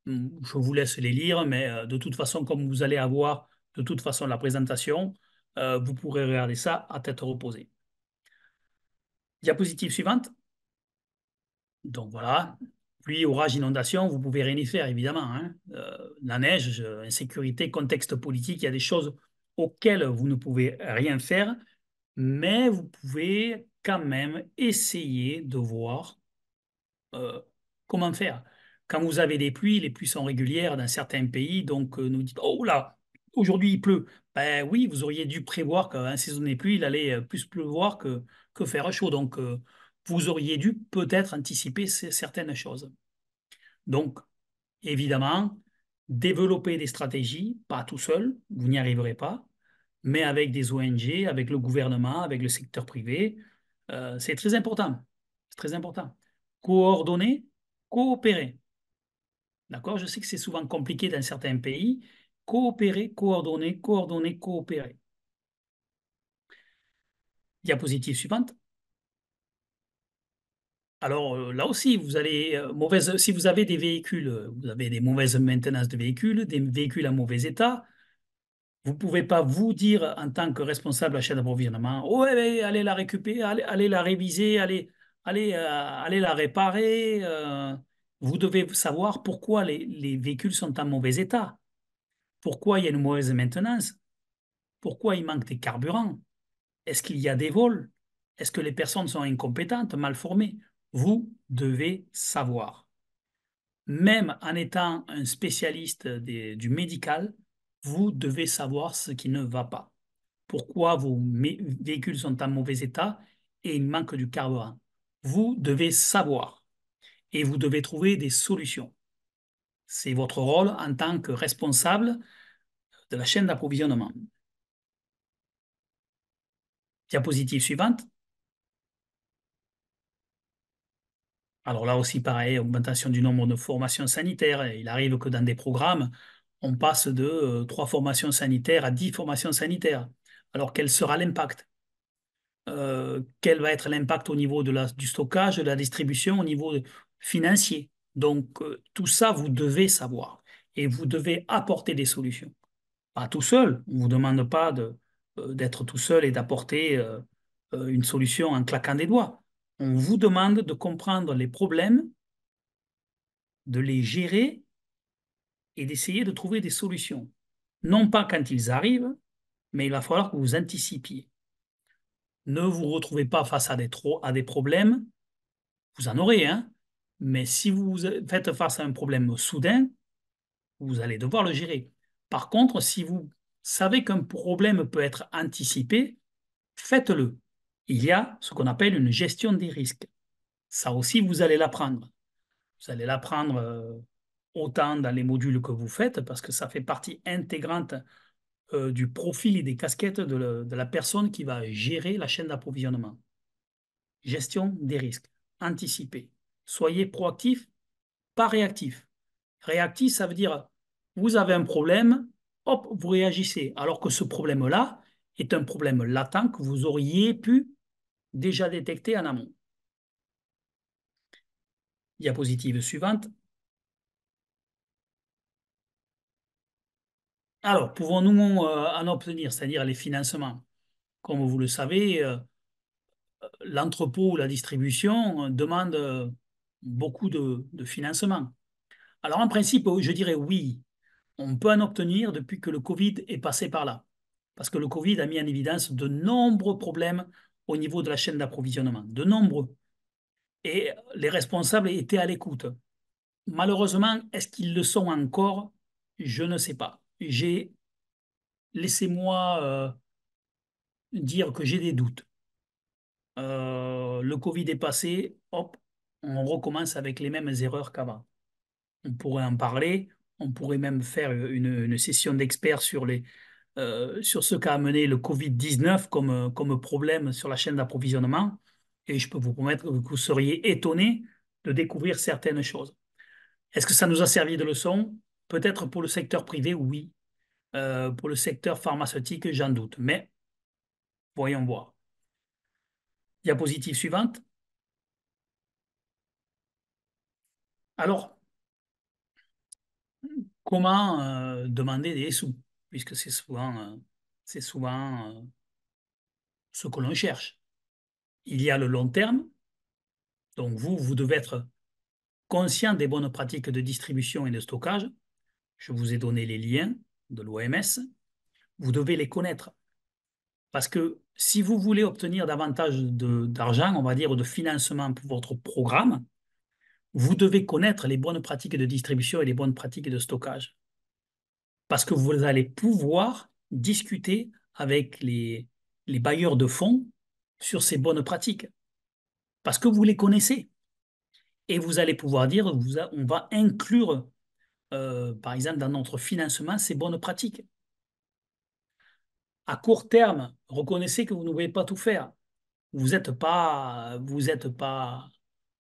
Speaker 2: Je vous laisse les lire, mais de toute façon, comme vous allez avoir de toute façon la présentation, vous pourrez regarder ça à tête reposée. Diapositive suivante. Donc voilà, pluie, orage, inondation, vous pouvez rien y faire, évidemment, hein. La neige, insécurité, contexte politique, il y a des choses auxquelles vous ne pouvez rien faire, mais vous pouvez quand même essayer de voir euh, comment faire. Quand vous avez des pluies, les pluies sont régulières dans certains pays, donc nous dites, oh là, aujourd'hui il pleut. Ben oui, vous auriez dû prévoir qu'en saison des pluies, il allait plus pleuvoir que faire chaud. Donc vous auriez dû peut-être anticiper certaines choses. Donc, évidemment, développer des stratégies, pas tout seul, vous n'y arriverez pas, mais avec des ONG, avec le gouvernement, avec le secteur privé, c'est très important. C'est très important. Coordonner, coopérer. D'accord? Je sais que c'est souvent compliqué dans certains pays. Coopérer, coordonner, coordonner, coopérer. Diapositive suivante. Alors là aussi, vous allez si vous avez des véhicules, vous avez des mauvaises maintenances de véhicules, des véhicules en mauvais état, vous ne pouvez pas vous dire en tant que responsable de la chaîne d'approvisionnement, oh, ouais, allez la récupérer, allez la réviser, allez la réparer. Vous devez savoir pourquoi les véhicules sont en mauvais état, pourquoi il y a une mauvaise maintenance, pourquoi il manque des carburants, est-ce qu'il y a des vols, est-ce que les personnes sont incompétentes, mal formées. Vous devez savoir. Même en étant un spécialiste du médical, vous devez savoir ce qui ne va pas. Pourquoi vos véhicules sont en mauvais état et il manque du carburant. Vous devez savoir et vous devez trouver des solutions. C'est votre rôle en tant que responsable de la chaîne d'approvisionnement. Diapositive suivante. Alors là aussi, pareil, augmentation du nombre de formations sanitaires. Il arrive que dans des programmes, on passe de 3 formations sanitaires à 10 formations sanitaires. Alors, quel sera l'impact? Quel va être l'impact au niveau du stockage, de la distribution, au niveau financier? Donc, tout ça, vous devez savoir et vous devez apporter des solutions. Pas tout seul, on ne vous demande pas d'être tout seul et d'apporter une solution en claquant des doigts. On vous demande de comprendre les problèmes, de les gérer et d'essayer de trouver des solutions. Non pas quand ils arrivent, mais il va falloir que vous anticipiez. Ne vous retrouvez pas face à des problèmes, vous en aurez, hein, mais si vous faites face à un problème soudain, vous allez devoir le gérer. Par contre, si vous savez qu'un problème peut être anticipé, faites-le. Il y a ce qu'on appelle une gestion des risques. Ça aussi, vous allez l'apprendre. Vous allez l'apprendre autant dans les modules que vous faites, parce que ça fait partie intégrante du profil et des casquettes de la personne qui va gérer la chaîne d'approvisionnement. Gestion des risques, anticiper. Soyez proactif, pas réactif. Réactif, ça veut dire vous avez un problème, hop, vous réagissez, alors que ce problème-là est un problème latent que vous auriez pu déjà détecter en amont. Diapositive suivante. Alors, pouvons-nous en obtenir, c'est-à-dire les financements? Comme vous le savez, l'entrepôt ou la distribution demande beaucoup de financement. Alors, en principe, je dirais oui, on peut en obtenir depuis que le Covid est passé par là. Parce que le Covid a mis en évidence de nombreux problèmes au niveau de la chaîne d'approvisionnement, de nombreux. Et les responsables étaient à l'écoute. Malheureusement, est-ce qu'ils le sont encore? Je ne sais pas. Laissez-moi dire que j'ai des doutes. Le Covid est passé, hop, on recommence avec les mêmes erreurs qu'avant. On pourrait en parler, on pourrait même faire une session d'experts sur ce qu'a amené le Covid-19 comme problème sur la chaîne d'approvisionnement. Et je peux vous promettre que vous seriez étonné de découvrir certaines choses. Est-ce que ça nous a servi de leçon? Peut-être pour le secteur privé, oui. Pour le secteur pharmaceutique, j'en doute. Mais voyons voir. Diapositive suivante. Alors, comment demander des sous? Puisque c'est souvent ce que l'on cherche. Il y a le long terme. Donc, vous devez être conscient des bonnes pratiques de distribution et de stockage. Je vous ai donné les liens de l'OMS. Vous devez les connaître. Parce que si vous voulez obtenir davantage d'argent, on va dire de financement pour votre programme, vous devez connaître les bonnes pratiques de distribution et les bonnes pratiques de stockage. Parce que vous allez pouvoir discuter avec les bailleurs de fonds sur ces bonnes pratiques. Parce que vous les connaissez. Et vous allez pouvoir dire, on va inclure, par exemple, dans notre financement, ces bonnes pratiques. À court terme, reconnaissez que vous ne pouvez pas tout faire. Vous n'êtes pas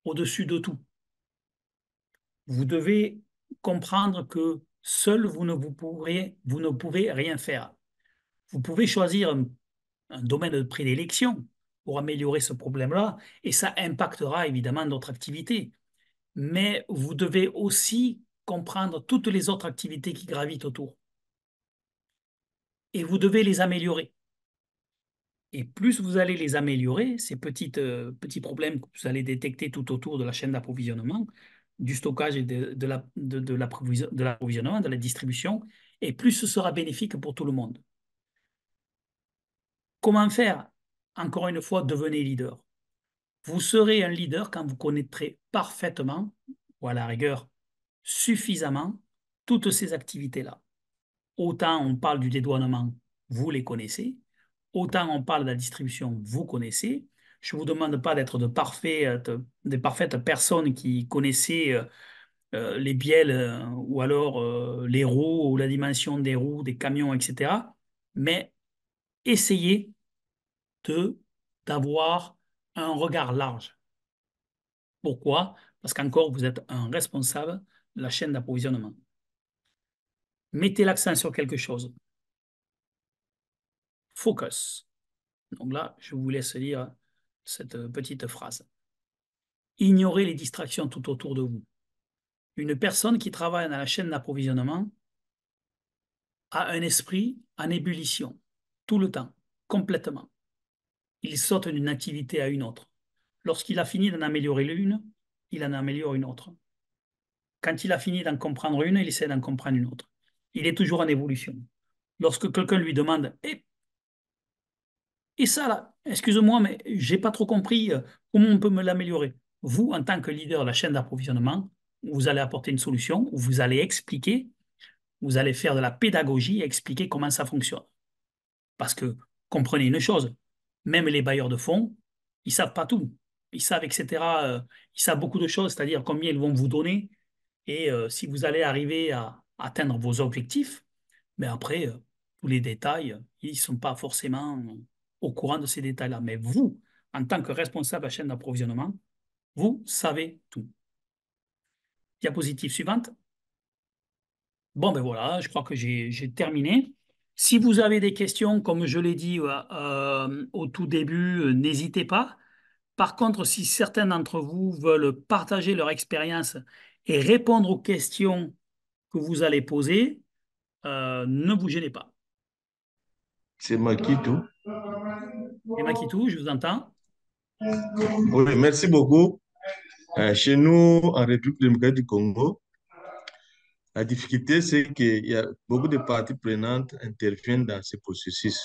Speaker 2: au-dessus de tout. Vous devez comprendre que seul vous ne pouvez rien faire. Vous pouvez choisir un domaine de prédilection pour améliorer ce problème-là, et ça impactera évidemment notre activité. Mais vous devez aussi comprendre toutes les autres activités qui gravitent autour. Et vous devez les améliorer. Et plus vous allez les améliorer, ces petits problèmes que vous allez détecter tout autour de la chaîne d'approvisionnement, du stockage et de l'approvisionnement, de la distribution, et plus ce sera bénéfique pour tout le monde. Comment faire? Encore une fois, devenez leader. Vous serez un leader quand vous connaîtrez parfaitement, ou à la rigueur suffisamment, toutes ces activités-là. Autant on parle du dédouanement, vous les connaissez. Autant on parle de la distribution, vous connaissez. Je ne vous demande pas d'être de parfaites personnes qui connaissaient les bielles ou alors les roues ou la dimension des roues, des camions, etc. Mais essayez de d'avoir un regard large. Pourquoi? Parce qu'encore, vous êtes un responsable de la chaîne d'approvisionnement. Mettez l'accent sur quelque chose. Focus. Donc là, je vous laisse lire cette petite phrase. Ignorez les distractions tout autour de vous. Une personne qui travaille dans la chaîne d'approvisionnement a un esprit en ébullition, tout le temps, complètement. Il saute d'une activité à une autre. Lorsqu'il a fini d'en améliorer l'une, il en améliore une autre. Quand il a fini d'en comprendre une, il essaie d'en comprendre une autre. Il est toujours en évolution. Lorsque quelqu'un lui demande et ça là, excuse-moi, mais j'ai pas trop compris comment on peut me l'améliorer. Vous, en tant que leader de la chaîne d'approvisionnement, vous allez apporter une solution, vous allez expliquer, vous allez faire de la pédagogie et expliquer comment ça fonctionne. Parce que comprenez une chose, même les bailleurs de fonds, ils savent pas tout. Ils savent, etc. Ils savent beaucoup de choses, c'est-à-dire combien ils vont vous donner et si vous allez arriver à atteindre vos objectifs. Mais après, tous les détails, ils ne sont pas forcément au courant de ces détails-là. Mais vous, en tant que responsable de la chaîne d'approvisionnement, vous savez tout. Diapositive suivante. Bon, ben voilà, je crois que j'ai terminé. Si vous avez des questions, comme je l'ai dit au tout début, n'hésitez pas. Par contre, si certains d'entre vous veulent partager leur expérience et répondre aux questions que vous allez poser, ne vous gênez pas.
Speaker 3: C'est Makitou.
Speaker 2: Et Makitou, je vous entends.
Speaker 3: Oui, merci beaucoup. Chez nous, en République démocratique du Congo, la difficulté, c'est qu'il y a beaucoup de parties prenantes interviennent dans ce processus.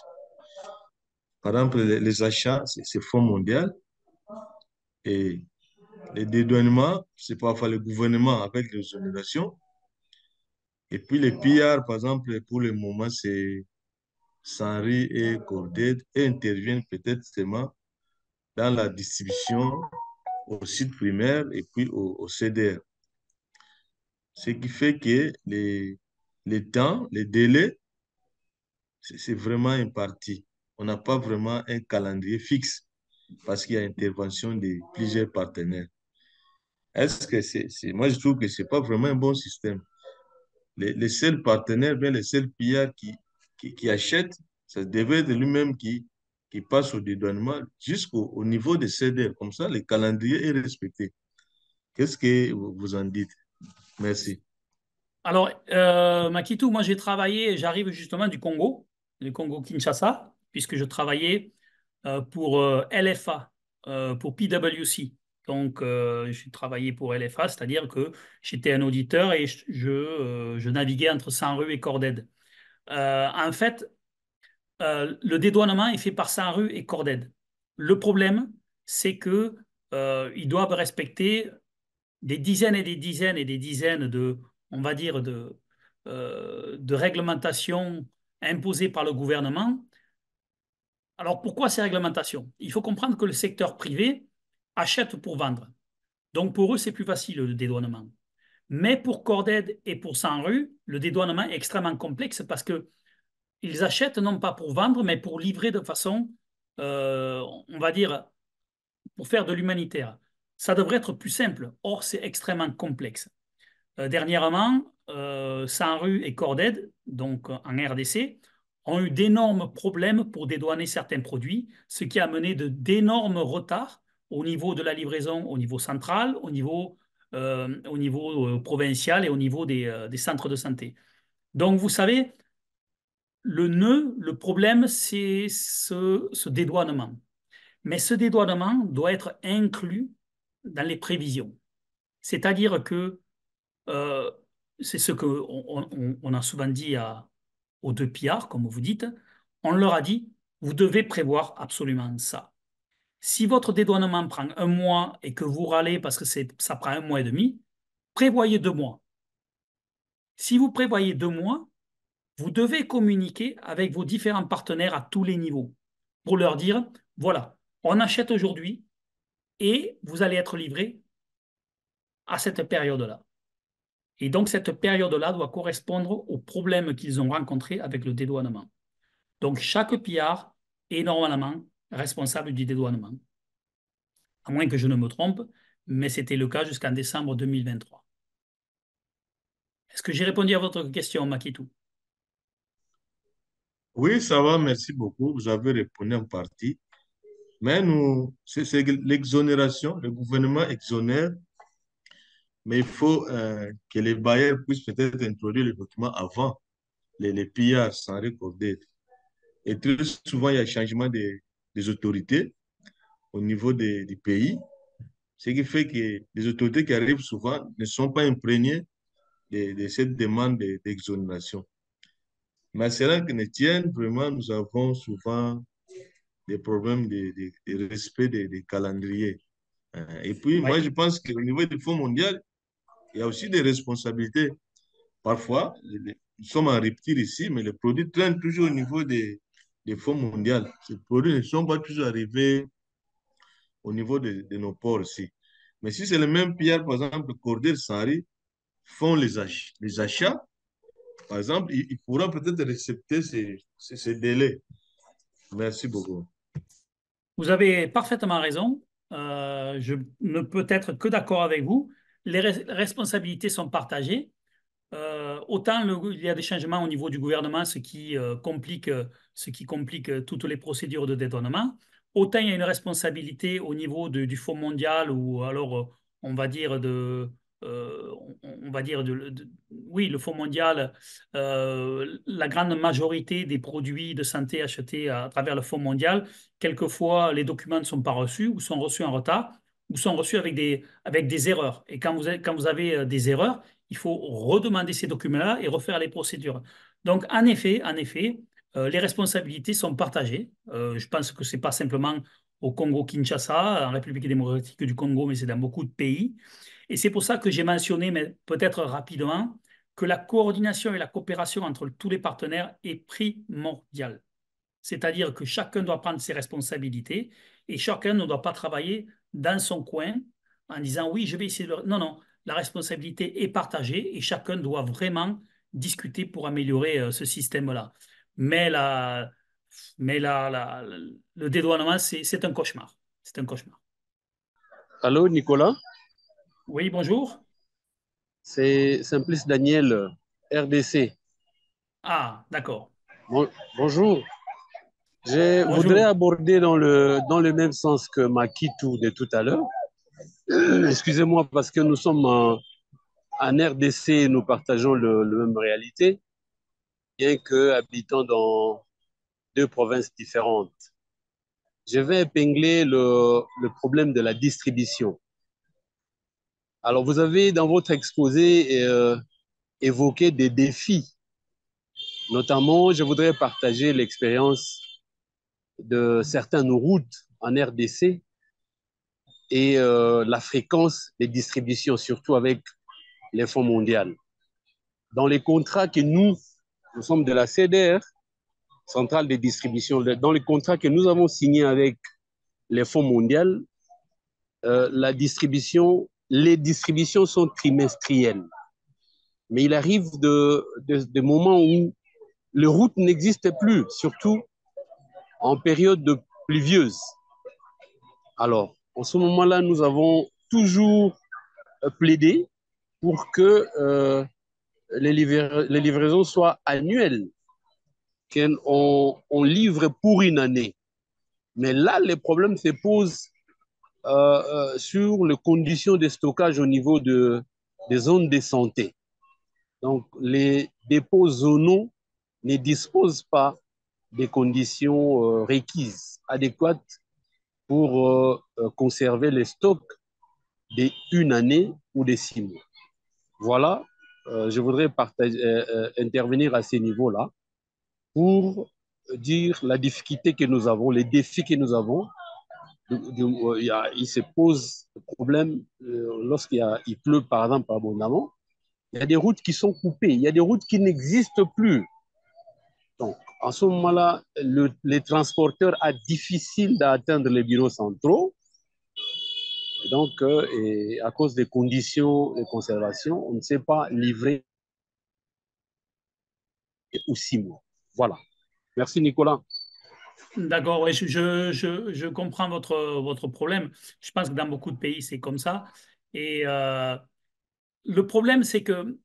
Speaker 3: Par exemple, les achats, c'est Fonds mondial. Et les dédouanements, c'est parfois le gouvernement avec les organisations. Et puis les PR, par exemple, pour le moment, c'est Sanri et Corded et interviennent peut-être seulement dans la distribution au site primaire et puis au CDR. Ce qui fait que les temps, les délais, c'est vraiment imparti. On n'a pas vraiment un calendrier fixe parce qu'il y a intervention de plusieurs partenaires. Est-ce que moi, je trouve que ce n'est pas vraiment un bon système. Les seuls partenaires, bien les seuls PR qui achètent, ça devait être lui-même qui passe au dédouanement jusqu'au niveau des CDR. Comme ça, le calendrier est respecté. Qu'est-ce que vous en dites? Merci.
Speaker 2: Alors, Makitou, moi j'arrive justement du Congo-Kinshasa, puisque je travaillais pour LFA, pour PwC. Donc, j'ai travaillé pour LFA, c'est-à-dire que j'étais un auditeur et je naviguais entre Sanru et Corded. En fait, le dédouanement est fait par Sanru et Corded. Le problème, c'est que ils doivent respecter des dizaines et des dizaines et des dizaines de, on va dire, de réglementations imposées par le gouvernement. Alors pourquoi ces réglementations? Il faut comprendre que le secteur privé achète pour vendre. Donc pour eux, c'est plus facile le dédouanement. Mais pour Corded et pour Sanru, le dédouanement est extrêmement complexe parce que ils achètent non pas pour vendre, mais pour livrer de façon, on va dire, pour faire de l'humanitaire. Ça devrait être plus simple. Or, c'est extrêmement complexe. Dernièrement, Sanru et Corded, donc en RDC, ont eu d'énormes problèmes pour dédouaner certains produits, ce qui a mené d'énormes retards au niveau de la livraison, au niveau central, au niveau provincial et au niveau des centres de santé. Donc, vous savez, le nœud, le problème, c'est ce dédouanement. Mais ce dédouanement doit être inclus dans les prévisions. C'est-à-dire que euh, c'est ce qu'on on a souvent dit aux deux pillards, comme vous dites, on leur a dit, vous devez prévoir absolument ça. Si votre dédouanement prend un mois et que vous râlez parce que ça prend un mois et demi, prévoyez 2 mois. Si vous prévoyez 2 mois, vous devez communiquer avec vos différents partenaires à tous les niveaux pour leur dire, voilà, on achète aujourd'hui et vous allez être livré à cette période-là. Et donc, cette période-là doit correspondre aux problèmes qu'ils ont rencontrés avec le dédouanement. Donc, chaque pillard est normalement responsable du dédouanement, à moins que je ne me trompe, mais c'était le cas jusqu'en décembre 2023. Est-ce que j'ai répondu à votre question, Makitou?
Speaker 3: Oui, ça va, merci beaucoup. Vous avez répondu en partie. Mais nous, c'est l'exonération, le gouvernement exonère, mais il faut que les bailleurs puissent peut-être introduire le document avant les pillards sans recorder. Et très souvent, il y a un changement des autorités au niveau du pays, ce qui fait que les autorités qui arrivent souvent ne sont pas imprégnées de cette demande d'exonération. Mais c'est là que nous tiennent, vraiment, nous avons souvent des problèmes de respect des calendriers. Et puis, moi,
Speaker 2: Oui.
Speaker 3: je pense qu'au niveau du Fonds mondial, il y a aussi des responsabilités. Parfois, nous sommes en rupture ici, mais les produits traînent toujours au niveau des fonds mondiaux. Ces produits ne sont pas toujours arrivés au niveau de nos ports ici. Mais si c'est le même Pierre, par exemple, Cordier Sari, font les achats, par exemple, il pourra peut-être accepter ces délais. Merci beaucoup.
Speaker 2: Vous avez parfaitement raison. Je ne peux être que d'accord avec vous. Les responsabilités sont partagées. Autant il y a des changements au niveau du gouvernement, ce qui complique toutes les procédures de dédouanement, autant il y a une responsabilité au niveau du Fonds mondial ou alors on va dire on va dire oui, le Fonds mondial, la grande majorité des produits de santé achetés à travers le Fonds mondial, quelquefois les documents ne sont pas reçus ou sont reçus en retard ou sont reçus avec des erreurs. Et quand vous avez des erreurs, il faut redemander ces documents-là et refaire les procédures. Donc, en effet, les responsabilités sont partagées. Je pense que ce n'est pas simplement au Congo-Kinshasa, en République démocratique du Congo, mais c'est dans beaucoup de pays. Et c'est pour ça que j'ai mentionné, mais peut-être rapidement, que la coordination et la coopération entre tous les partenaires est primordiale. C'est-à-dire que chacun doit prendre ses responsabilités et chacun ne doit pas travailler dans son coin en disant oui, je vais essayer de... Non, non, la responsabilité est partagée et chacun doit vraiment discuter pour améliorer ce système-là. Mais, le dédouanement, c'est un cauchemar. C'est un cauchemar.
Speaker 4: Allô, Nicolas,
Speaker 2: Oui, bonjour.
Speaker 4: c'est Simplice Daniel, RDC.
Speaker 2: Ah, d'accord.
Speaker 4: Bonjour. Je voudrais
Speaker 2: Bonjour.
Speaker 4: aborder dans le même sens que Makitou de tout à l'heure. Excusez-moi parce que nous sommes en RDC, nous partageons le même réalité, bien que habitant dans deux provinces différentes. Je vais épingler le problème de la distribution. Alors, vous avez dans votre exposé évoqué des défis. Notamment, je voudrais partager l'expérience de certaines routes en RDC et la fréquence des distributions, surtout avec les fonds mondiaux. Dans les contrats que nous sommes de la CDR, Centrale de distribution, dans les contrats que nous avons signés avec les fonds mondiaux, les distributions sont trimestrielles. Mais il arrive des moments où les routes n'existent plus, surtout en période pluvieuse. Alors, en ce moment-là, nous avons toujours plaidé pour que les livraisons soient annuelles, qu'on livre pour une année. Mais là, les problèmes se posent sur les conditions de stockage au niveau des zones de santé. Donc, les dépôts zonaux ne disposent pas des conditions requises, adéquates pour conserver les stocks d'une année ou de 6 mois. Voilà, je voudrais intervenir à ce niveau-là pour dire la difficulté que nous avons, les défis que nous avons. Il se pose problème lorsqu'il pleut, par exemple, abondamment. Il y a des routes qui sont coupées, il y a des routes qui n'existent plus. Donc, en ce moment-là, les transporteurs a difficile d'atteindre les bureaux centraux. Et donc, et à cause des conditions de conservation, on ne sait pas livrer ou 6 mois. Voilà. Merci, Nicolas.
Speaker 2: D'accord, ouais, je comprends votre problème. Je pense que dans beaucoup de pays, c'est comme ça. Et le problème, c'est que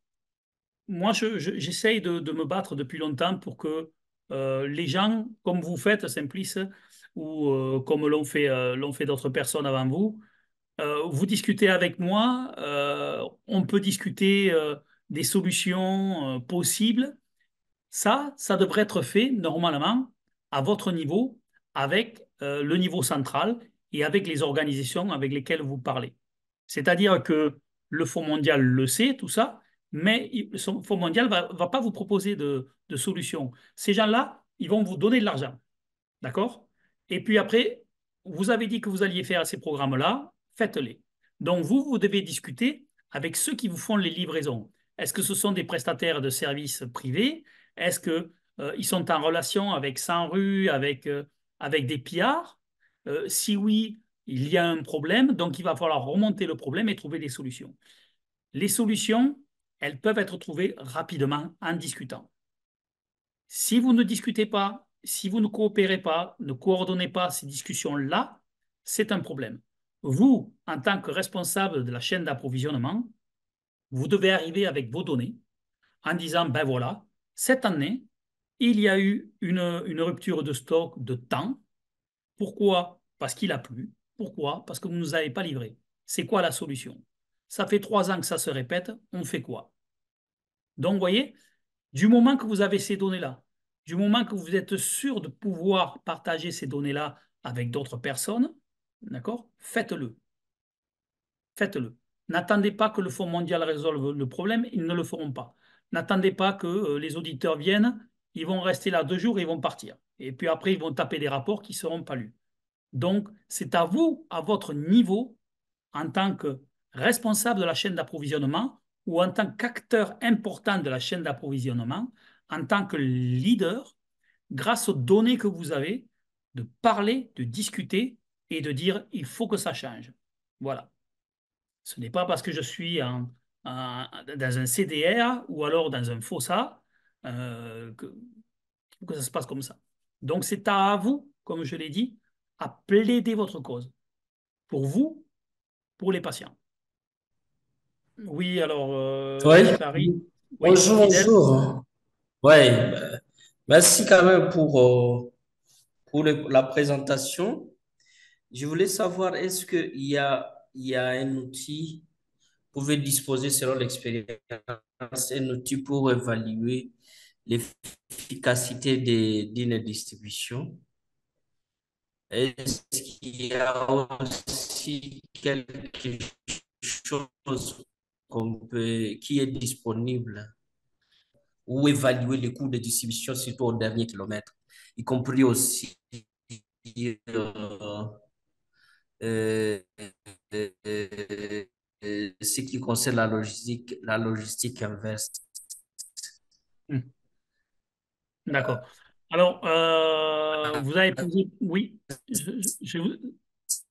Speaker 2: moi, j'essaye de me battre depuis longtemps pour que les gens, comme vous faites, Simplice, ou comme l'ont fait d'autres personnes avant vous, vous discutez avec moi, on peut discuter des solutions possibles. Ça devrait être fait normalement à votre niveau, avec le niveau central et avec les organisations avec lesquelles vous parlez. C'est-à-dire que le Fonds mondial le sait, tout ça, mais le Fonds mondial ne va pas vous proposer de solution. Ces gens-là, ils vont vous donner de l'argent. D'accord? Et puis après, vous avez dit que vous alliez faire ces programmes-là, faites-les. Donc vous devez discuter avec ceux qui vous font les livraisons. Est-ce que ce sont des prestataires de services privés? Est-ce que, ils sont en relation avec 100 rues, avec des pillards? Si oui, il y a un problème, donc il va falloir remonter le problème et trouver des solutions. Les solutions, elles peuvent être trouvées rapidement en discutant. Si vous ne discutez pas, si vous ne coopérez pas, ne coordonnez pas ces discussions-là, c'est un problème. Vous, en tant que responsable de la chaîne d'approvisionnement, vous devez arriver avec vos données en disant, ben voilà, cette année, il y a eu une rupture de stock de temps. Pourquoi? Parce qu'il a plu. Pourquoi? Parce que vous ne nous avez pas livré. C'est quoi la solution? Ça fait 3 ans que ça se répète, on fait quoi? Donc, vous voyez, du moment que vous avez ces données-là, du moment que vous êtes sûr de pouvoir partager ces données-là avec d'autres personnes, d'accord? Faites-le. Faites-le. N'attendez pas que le Fonds mondial résolve le problème, ils ne le feront pas. N'attendez pas que les auditeurs viennent, ils vont rester là 2 jours et ils vont partir. Et puis après, ils vont taper des rapports qui ne seront pas lus. Donc, c'est à vous, à votre niveau, en tant que responsable de la chaîne d'approvisionnement ou en tant qu'acteur important de la chaîne d'approvisionnement, en tant que leader, grâce aux données que vous avez, de parler, de discuter et de dire il faut que ça change. Voilà. Ce n'est pas parce que je suis dans un CDR ou alors dans un FOSA que ça se passe comme ça. Donc c'est à vous, comme je l'ai dit, à plaider votre cause. Pour vous, pour les patients. Oui, alors,
Speaker 5: Oui,
Speaker 2: Clarisse, oui,
Speaker 5: bonjour,
Speaker 2: fidèle.
Speaker 5: bonjour. Oui, merci quand même pour la présentation. Je voulais savoir, est-ce il y a un outil, vous pouvez disposer selon l'expérience, un outil pour évaluer l'efficacité d'une distribution? Est-ce qu'il y a aussi quelque chose qui est disponible ou évaluer les coûts de distribution, surtout au dernier kilomètre, y compris aussi euh, euh, euh, euh, ce qui concerne la logistique inverse.
Speaker 2: Hmm, d'accord. Alors, vous avez posé, oui,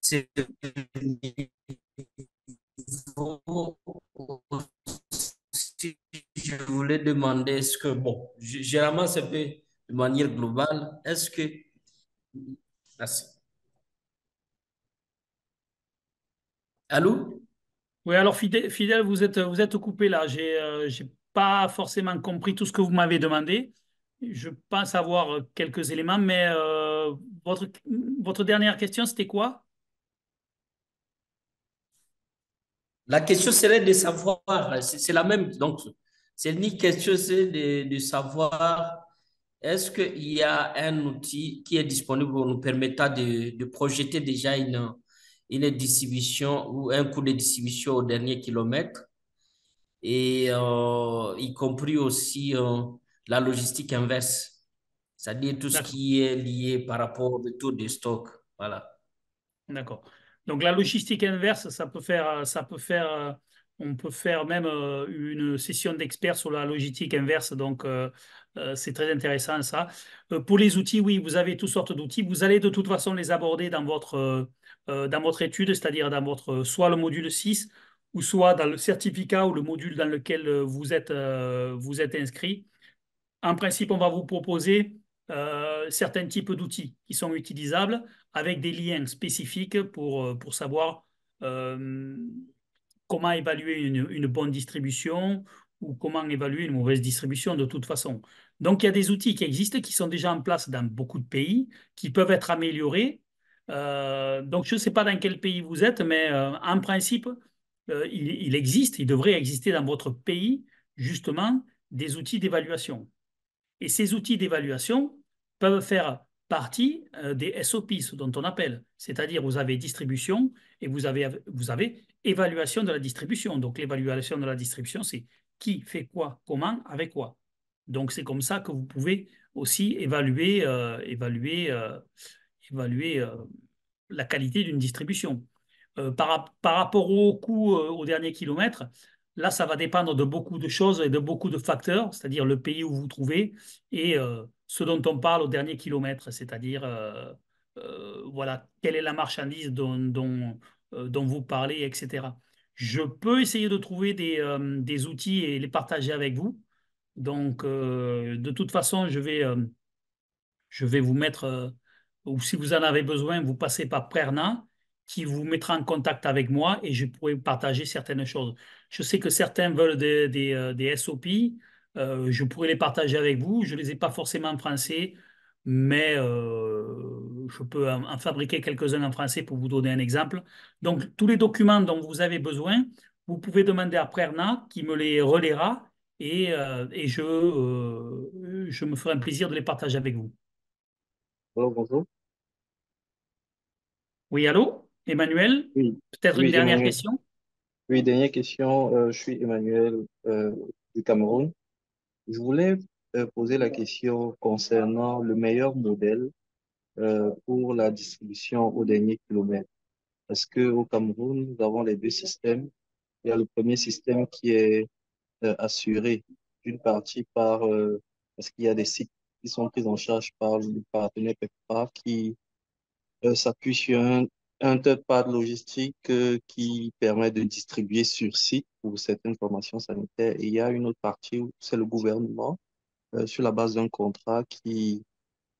Speaker 5: C'est si je voulais demander, est-ce que, bon, généralement, c'est un peu de manière globale, est-ce que, merci. Allô?
Speaker 2: oui, alors Fidèle, vous êtes coupé là. J'ai pas forcément compris tout ce que vous m'avez demandé. Je pense avoir quelques éléments, mais votre, votre dernière question, c'était quoi?
Speaker 5: La question serait de savoir, c'est la même, donc, c'est ni question, c'est de savoir, est-ce qu'il y a un outil qui est disponible pour nous permettant de projeter déjà une distribution ou un coût de distribution au dernier kilomètre et y compris aussi la logistique inverse, c'est-à-dire tout ce
Speaker 2: D'accord.
Speaker 5: qui est lié par rapport au taux de stock. Voilà.
Speaker 2: D'accord. Donc la logistique inverse, on peut faire même une session d'experts sur la logistique inverse. Donc c'est très intéressant ça. Pour les outils, oui, vous avez toutes sortes d'outils. Vous allez de toute façon les aborder dans votre étude, c'est-à-dire dans votre soit le module 6 ou soit dans le certificat ou le module dans lequel vous êtes inscrit. En principe, on va vous proposer certains types d'outils qui sont utilisables avec des liens spécifiques pour savoir euh, comment évaluer une bonne distribution ou comment évaluer une mauvaise distribution de toute façon. Donc, il y a des outils qui existent, qui sont déjà en place dans beaucoup de pays, qui peuvent être améliorés. Donc, je ne sais pas dans quel pays vous êtes, mais en principe, il existe, il devrait exister dans votre pays, justement, des outils d'évaluation. Et ces outils d'évaluation peuvent faire partie des SOP, ce dont on appelle. C'est-à-dire, vous avez distribution et vous avez évaluation de la distribution. Donc, l'évaluation de la distribution, c'est qui fait quoi, comment, avec quoi. Donc, c'est comme ça que vous pouvez aussi évaluer la qualité d'une distribution. Par rapport au coût au dernier kilomètre, là, ça va dépendre de beaucoup de choses et de beaucoup de facteurs, c'est-à-dire le pays où vous vous trouvez et ce dont on parle au dernier kilomètre, c'est-à-dire voilà, quelle est la marchandise dont vous parlez, etc. Je peux essayer de trouver des outils et les partager avec vous. Donc, de toute façon, je vais vous mettre, ou si vous en avez besoin, vous passez par Prerna, qui vous mettra en contact avec moi et je pourrai vous partager certaines choses. Je sais que certains veulent des SOP, je pourrais les partager avec vous. Je ne les ai pas forcément en français, mais je peux en fabriquer quelques-uns en français pour vous donner un exemple. Donc, tous les documents dont vous avez besoin, vous pouvez demander à Prerna qui me les relaiera et je me ferai un plaisir de les partager avec vous.
Speaker 6: Bonjour, bonjour.
Speaker 2: Oui, allô? Emmanuel?
Speaker 6: Oui,
Speaker 2: Peut-être une
Speaker 6: oui,
Speaker 2: dernière
Speaker 6: Emmanuel.
Speaker 2: question?
Speaker 6: Oui, dernière question. Je suis Emmanuel du Cameroun. Je voulais poser la question concernant le meilleur modèle pour la distribution au dernier kilomètre. Parce qu'au Cameroun, nous avons les deux systèmes. Il y a le premier système qui est assuré d'une partie parce qu'il y a des sites qui sont pris en charge par le partenaire PEPFAR qui s'appuie sur un third-party logistique qui permet de distribuer sur site pour certaines formations sanitaires. Et il y a une autre partie où c'est le gouvernement, sur la base d'un contrat qui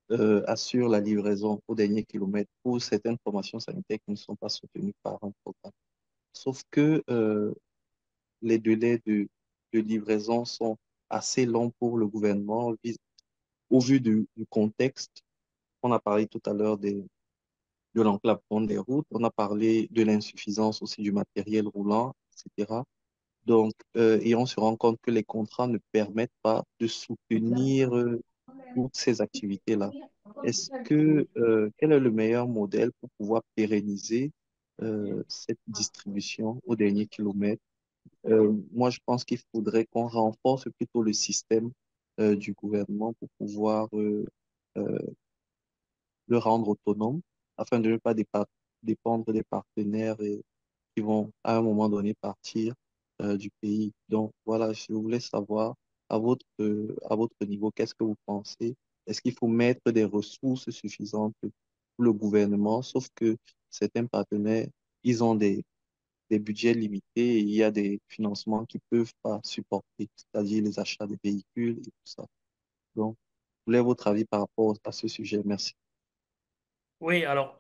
Speaker 6: assure la livraison au dernier kilomètre pour certaines formations sanitaires qui ne sont pas soutenues par un programme. Sauf que les délais de livraison sont assez longs pour le gouvernement au vu du contexte. On a parlé tout à l'heure de l'enclavement des routes, on a parlé de l'insuffisance aussi du matériel roulant, etc. Donc, et on se rend compte que les contrats ne permettent pas de soutenir toutes ces activités-là. Quel est le meilleur modèle pour pouvoir pérenniser cette distribution au dernier kilomètre? Moi, je pense qu'il faudrait qu'on renforce plutôt le système du gouvernement pour pouvoir euh, le rendre autonome afin de ne pas dépendre des partenaires et qui vont à un moment donné partir du pays. Donc voilà, je voulais savoir à votre niveau, qu'est-ce que vous pensez? Est-ce qu'il faut mettre des ressources suffisantes pour le gouvernement, sauf que certains partenaires, ils ont des budgets limités et il y a des financements qu'ils ne peuvent pas supporter, c'est-à-dire les achats de véhicules et tout ça. Donc, je voulais votre avis par rapport à ce sujet. Merci.
Speaker 2: Oui, alors,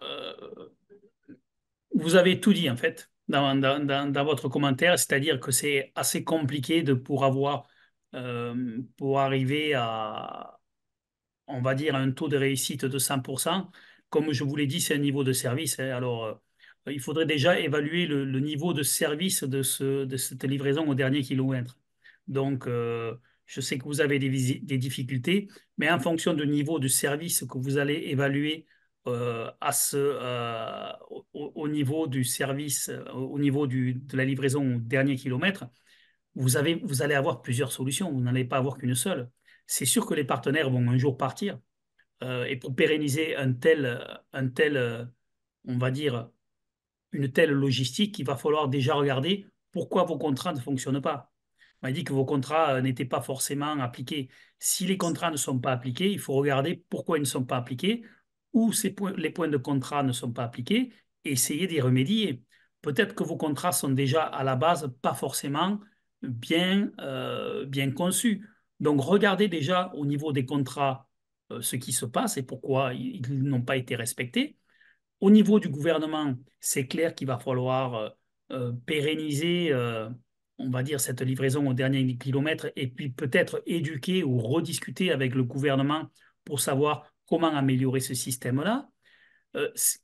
Speaker 2: vous avez tout dit en fait dans votre commentaire, c'est-à-dire que c'est assez compliqué pour arriver à, on va dire, un taux de réussite de 100%. Comme je vous l'ai dit, c'est un niveau de service, hein. Alors, il faudrait déjà évaluer le niveau de service de cette livraison au dernier kilomètre. Donc, je sais que vous avez des difficultés, mais en fonction du niveau de service que vous allez évaluer au niveau du service, au niveau de la livraison au dernier kilomètre, vous allez avoir plusieurs solutions. Vous n'allez pas avoir qu'une seule. C'est sûr que les partenaires vont un jour partir. Et pour pérenniser on va dire, une telle logistique, il va falloir déjà regarder pourquoi vos contrats ne fonctionnent pas. On m'a dit que vos contrats n'étaient pas forcément appliqués. Si les contrats ne sont pas appliqués, il faut regarder pourquoi ils ne sont pas appliqués, où les points de contrat ne sont pas appliqués, et essayer d'y remédier. Peut-être que vos contrats sont déjà à la base pas forcément bien conçus. Donc regardez déjà au niveau des contrats ce qui se passe et pourquoi ils n'ont pas été respectés. Au niveau du gouvernement, c'est clair qu'il va falloir pérenniser, on va dire, cette livraison au dernier kilomètre et puis peut-être éduquer ou rediscuter avec le gouvernement pour savoir comment améliorer ce système-là.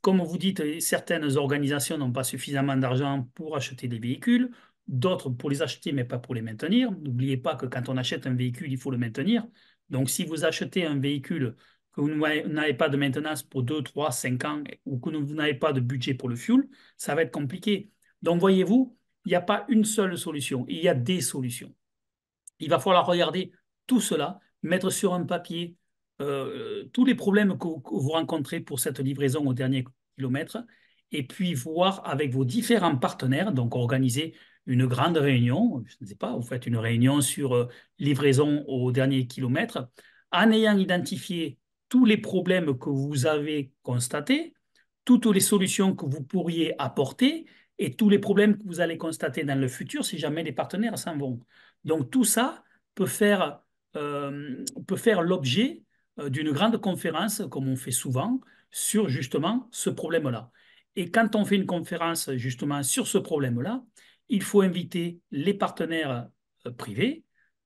Speaker 2: Comme vous dites, certaines organisations n'ont pas suffisamment d'argent pour acheter des véhicules, d'autres pour les acheter mais pas pour les maintenir. N'oubliez pas que quand on achète un véhicule, il faut le maintenir. Donc si vous achetez un véhicule que vous n'avez pas de maintenance pour 2, 3, 5 ans ou que vous n'avez pas de budget pour le fuel, ça va être compliqué. Donc voyez-vous, il n'y a pas une seule solution, il y a des solutions. Il va falloir regarder tout cela, mettre sur un papier tous les problèmes que vous rencontrez pour cette livraison au dernier kilomètre, et puis voir avec vos différents partenaires, donc organiser une grande réunion, je ne sais pas, vous faites une réunion sur livraison au dernier kilomètre, en ayant identifié tous les problèmes que vous avez constatés, toutes les solutions que vous pourriez apporter et tous les problèmes que vous allez constater dans le futur si jamais les partenaires s'en vont. Donc tout ça peut faire l'objet d'une grande conférence, comme on fait souvent, sur justement ce problème-là. Et quand on fait une conférence justement sur ce problème-là, il faut inviter les partenaires privés,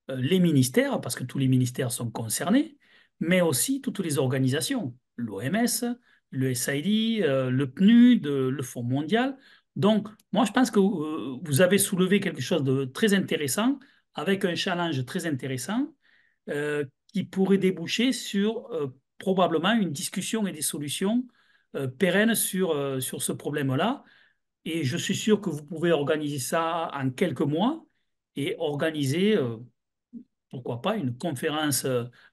Speaker 2: les ministères, parce que tous les ministères sont concernés, mais aussi toutes les organisations, l'OMS, le SID, le PNUD, le Fonds mondial. Donc, moi, je pense que vous avez soulevé quelque chose de très intéressant avec un challenge très intéressant qui pourrait déboucher sur probablement une discussion et des solutions pérennes sur ce problème-là. Et je suis sûr que vous pouvez organiser ça en quelques mois et organiser, pourquoi pas, une conférence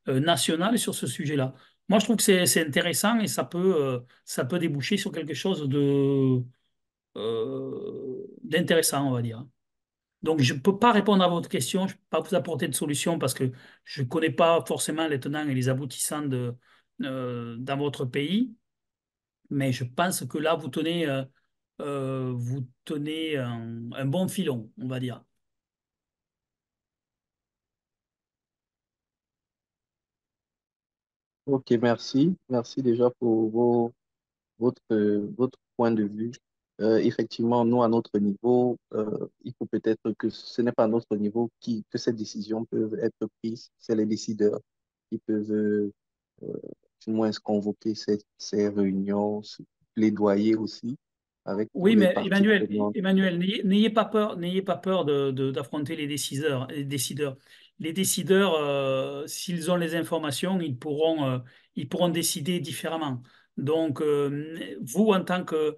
Speaker 2: nationale sur ce sujet-là. Moi, je trouve que c'est intéressant et ça peut déboucher sur quelque chose d'intéressant, on va dire. Donc, je ne peux pas répondre à votre question, je ne peux pas vous apporter de solution parce que je ne connais pas forcément les tenants et les aboutissants dans votre pays, mais je pense que là, vous tenez un bon filon, on va dire.
Speaker 6: Ok, merci. Merci déjà pour votre point de vue. Effectivement, nous, à notre niveau, il faut peut-être que ce n'est pas à notre niveau que ces décisions peuvent être prises. C'est les décideurs qui peuvent, du moins, convoquer ces réunions, plaidoyer aussi avec tous
Speaker 2: Oui,
Speaker 6: les
Speaker 2: mais
Speaker 6: partis prenants.
Speaker 2: Emmanuel, n'ayez pas peur d'affronter les décideurs. Les décideurs, s'ils ont les informations, ils pourront décider différemment. Donc, vous, en tant que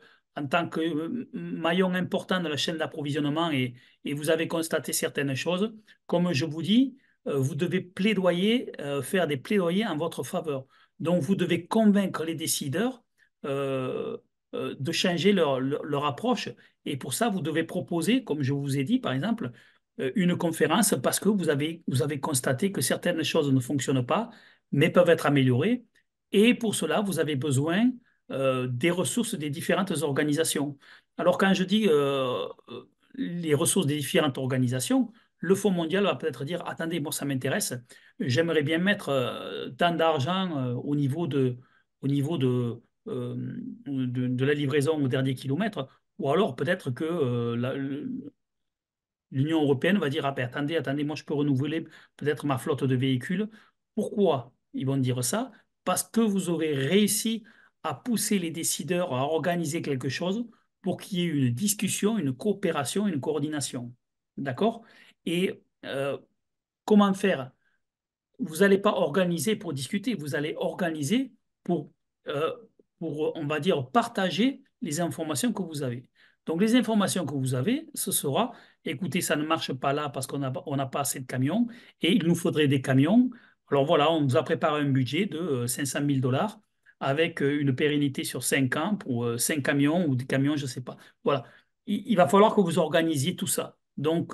Speaker 2: maillon important de la chaîne d'approvisionnement, et vous avez constaté certaines choses, comme je vous dis, vous devez plaidoyer, faire des plaidoyers en votre faveur. Donc, vous devez convaincre les décideurs. de changer leur approche. Et pour ça, vous devez proposer, comme je vous ai dit, par exemple, une conférence parce que vous avez constaté que certaines choses ne fonctionnent pas, mais peuvent être améliorées. Et pour cela, vous avez besoin des ressources des différentes organisations. Alors, quand je dis les ressources des différentes organisations, le Fonds mondial va peut-être dire, attendez, moi, ça m'intéresse, j'aimerais bien mettre tant d'argent au niveau de la livraison au dernier kilomètre, ou alors peut-être que l'Union européenne va dire, ah ben, attendez, moi je peux renouveler peut-être ma flotte de véhicules. Pourquoi ils vont dire ça? Parce que vous aurez réussi à pousser les décideurs à organiser quelque chose pour qu'il y ait une discussion, une coopération, une coordination. D'accord? Et comment faire? Vous n'allez pas organiser pour discuter, vous allez organiser pour, euh, on va dire, partager les informations que vous avez. Donc, les informations que vous avez, ce sera, écoutez, ça ne marche pas là parce on n'a pas assez de camions et il nous faudrait des camions. Alors voilà, on vous a préparé un budget de 500 000 dollars avec une pérennité sur 5 ans pour 5 camions ou des camions, je ne sais pas. Voilà. Il va falloir que vous organisiez tout ça. Donc,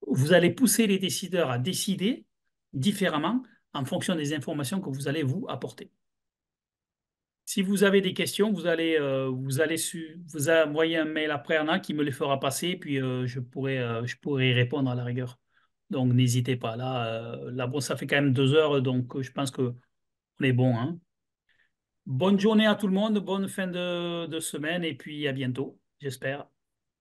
Speaker 2: vous allez pousser les décideurs à décider différemment en fonction des informations que vous allez vous apporter. Si vous avez des questions, vous envoyer un mail après Anna qui me les fera passer, puis je pourrai y répondre à la rigueur. Donc n'hésitez pas. Là bon, ça fait quand même 2 heures, donc je pense que on est bon, hein. Bonne journée à tout le monde, bonne fin de semaine, et puis à bientôt, j'espère.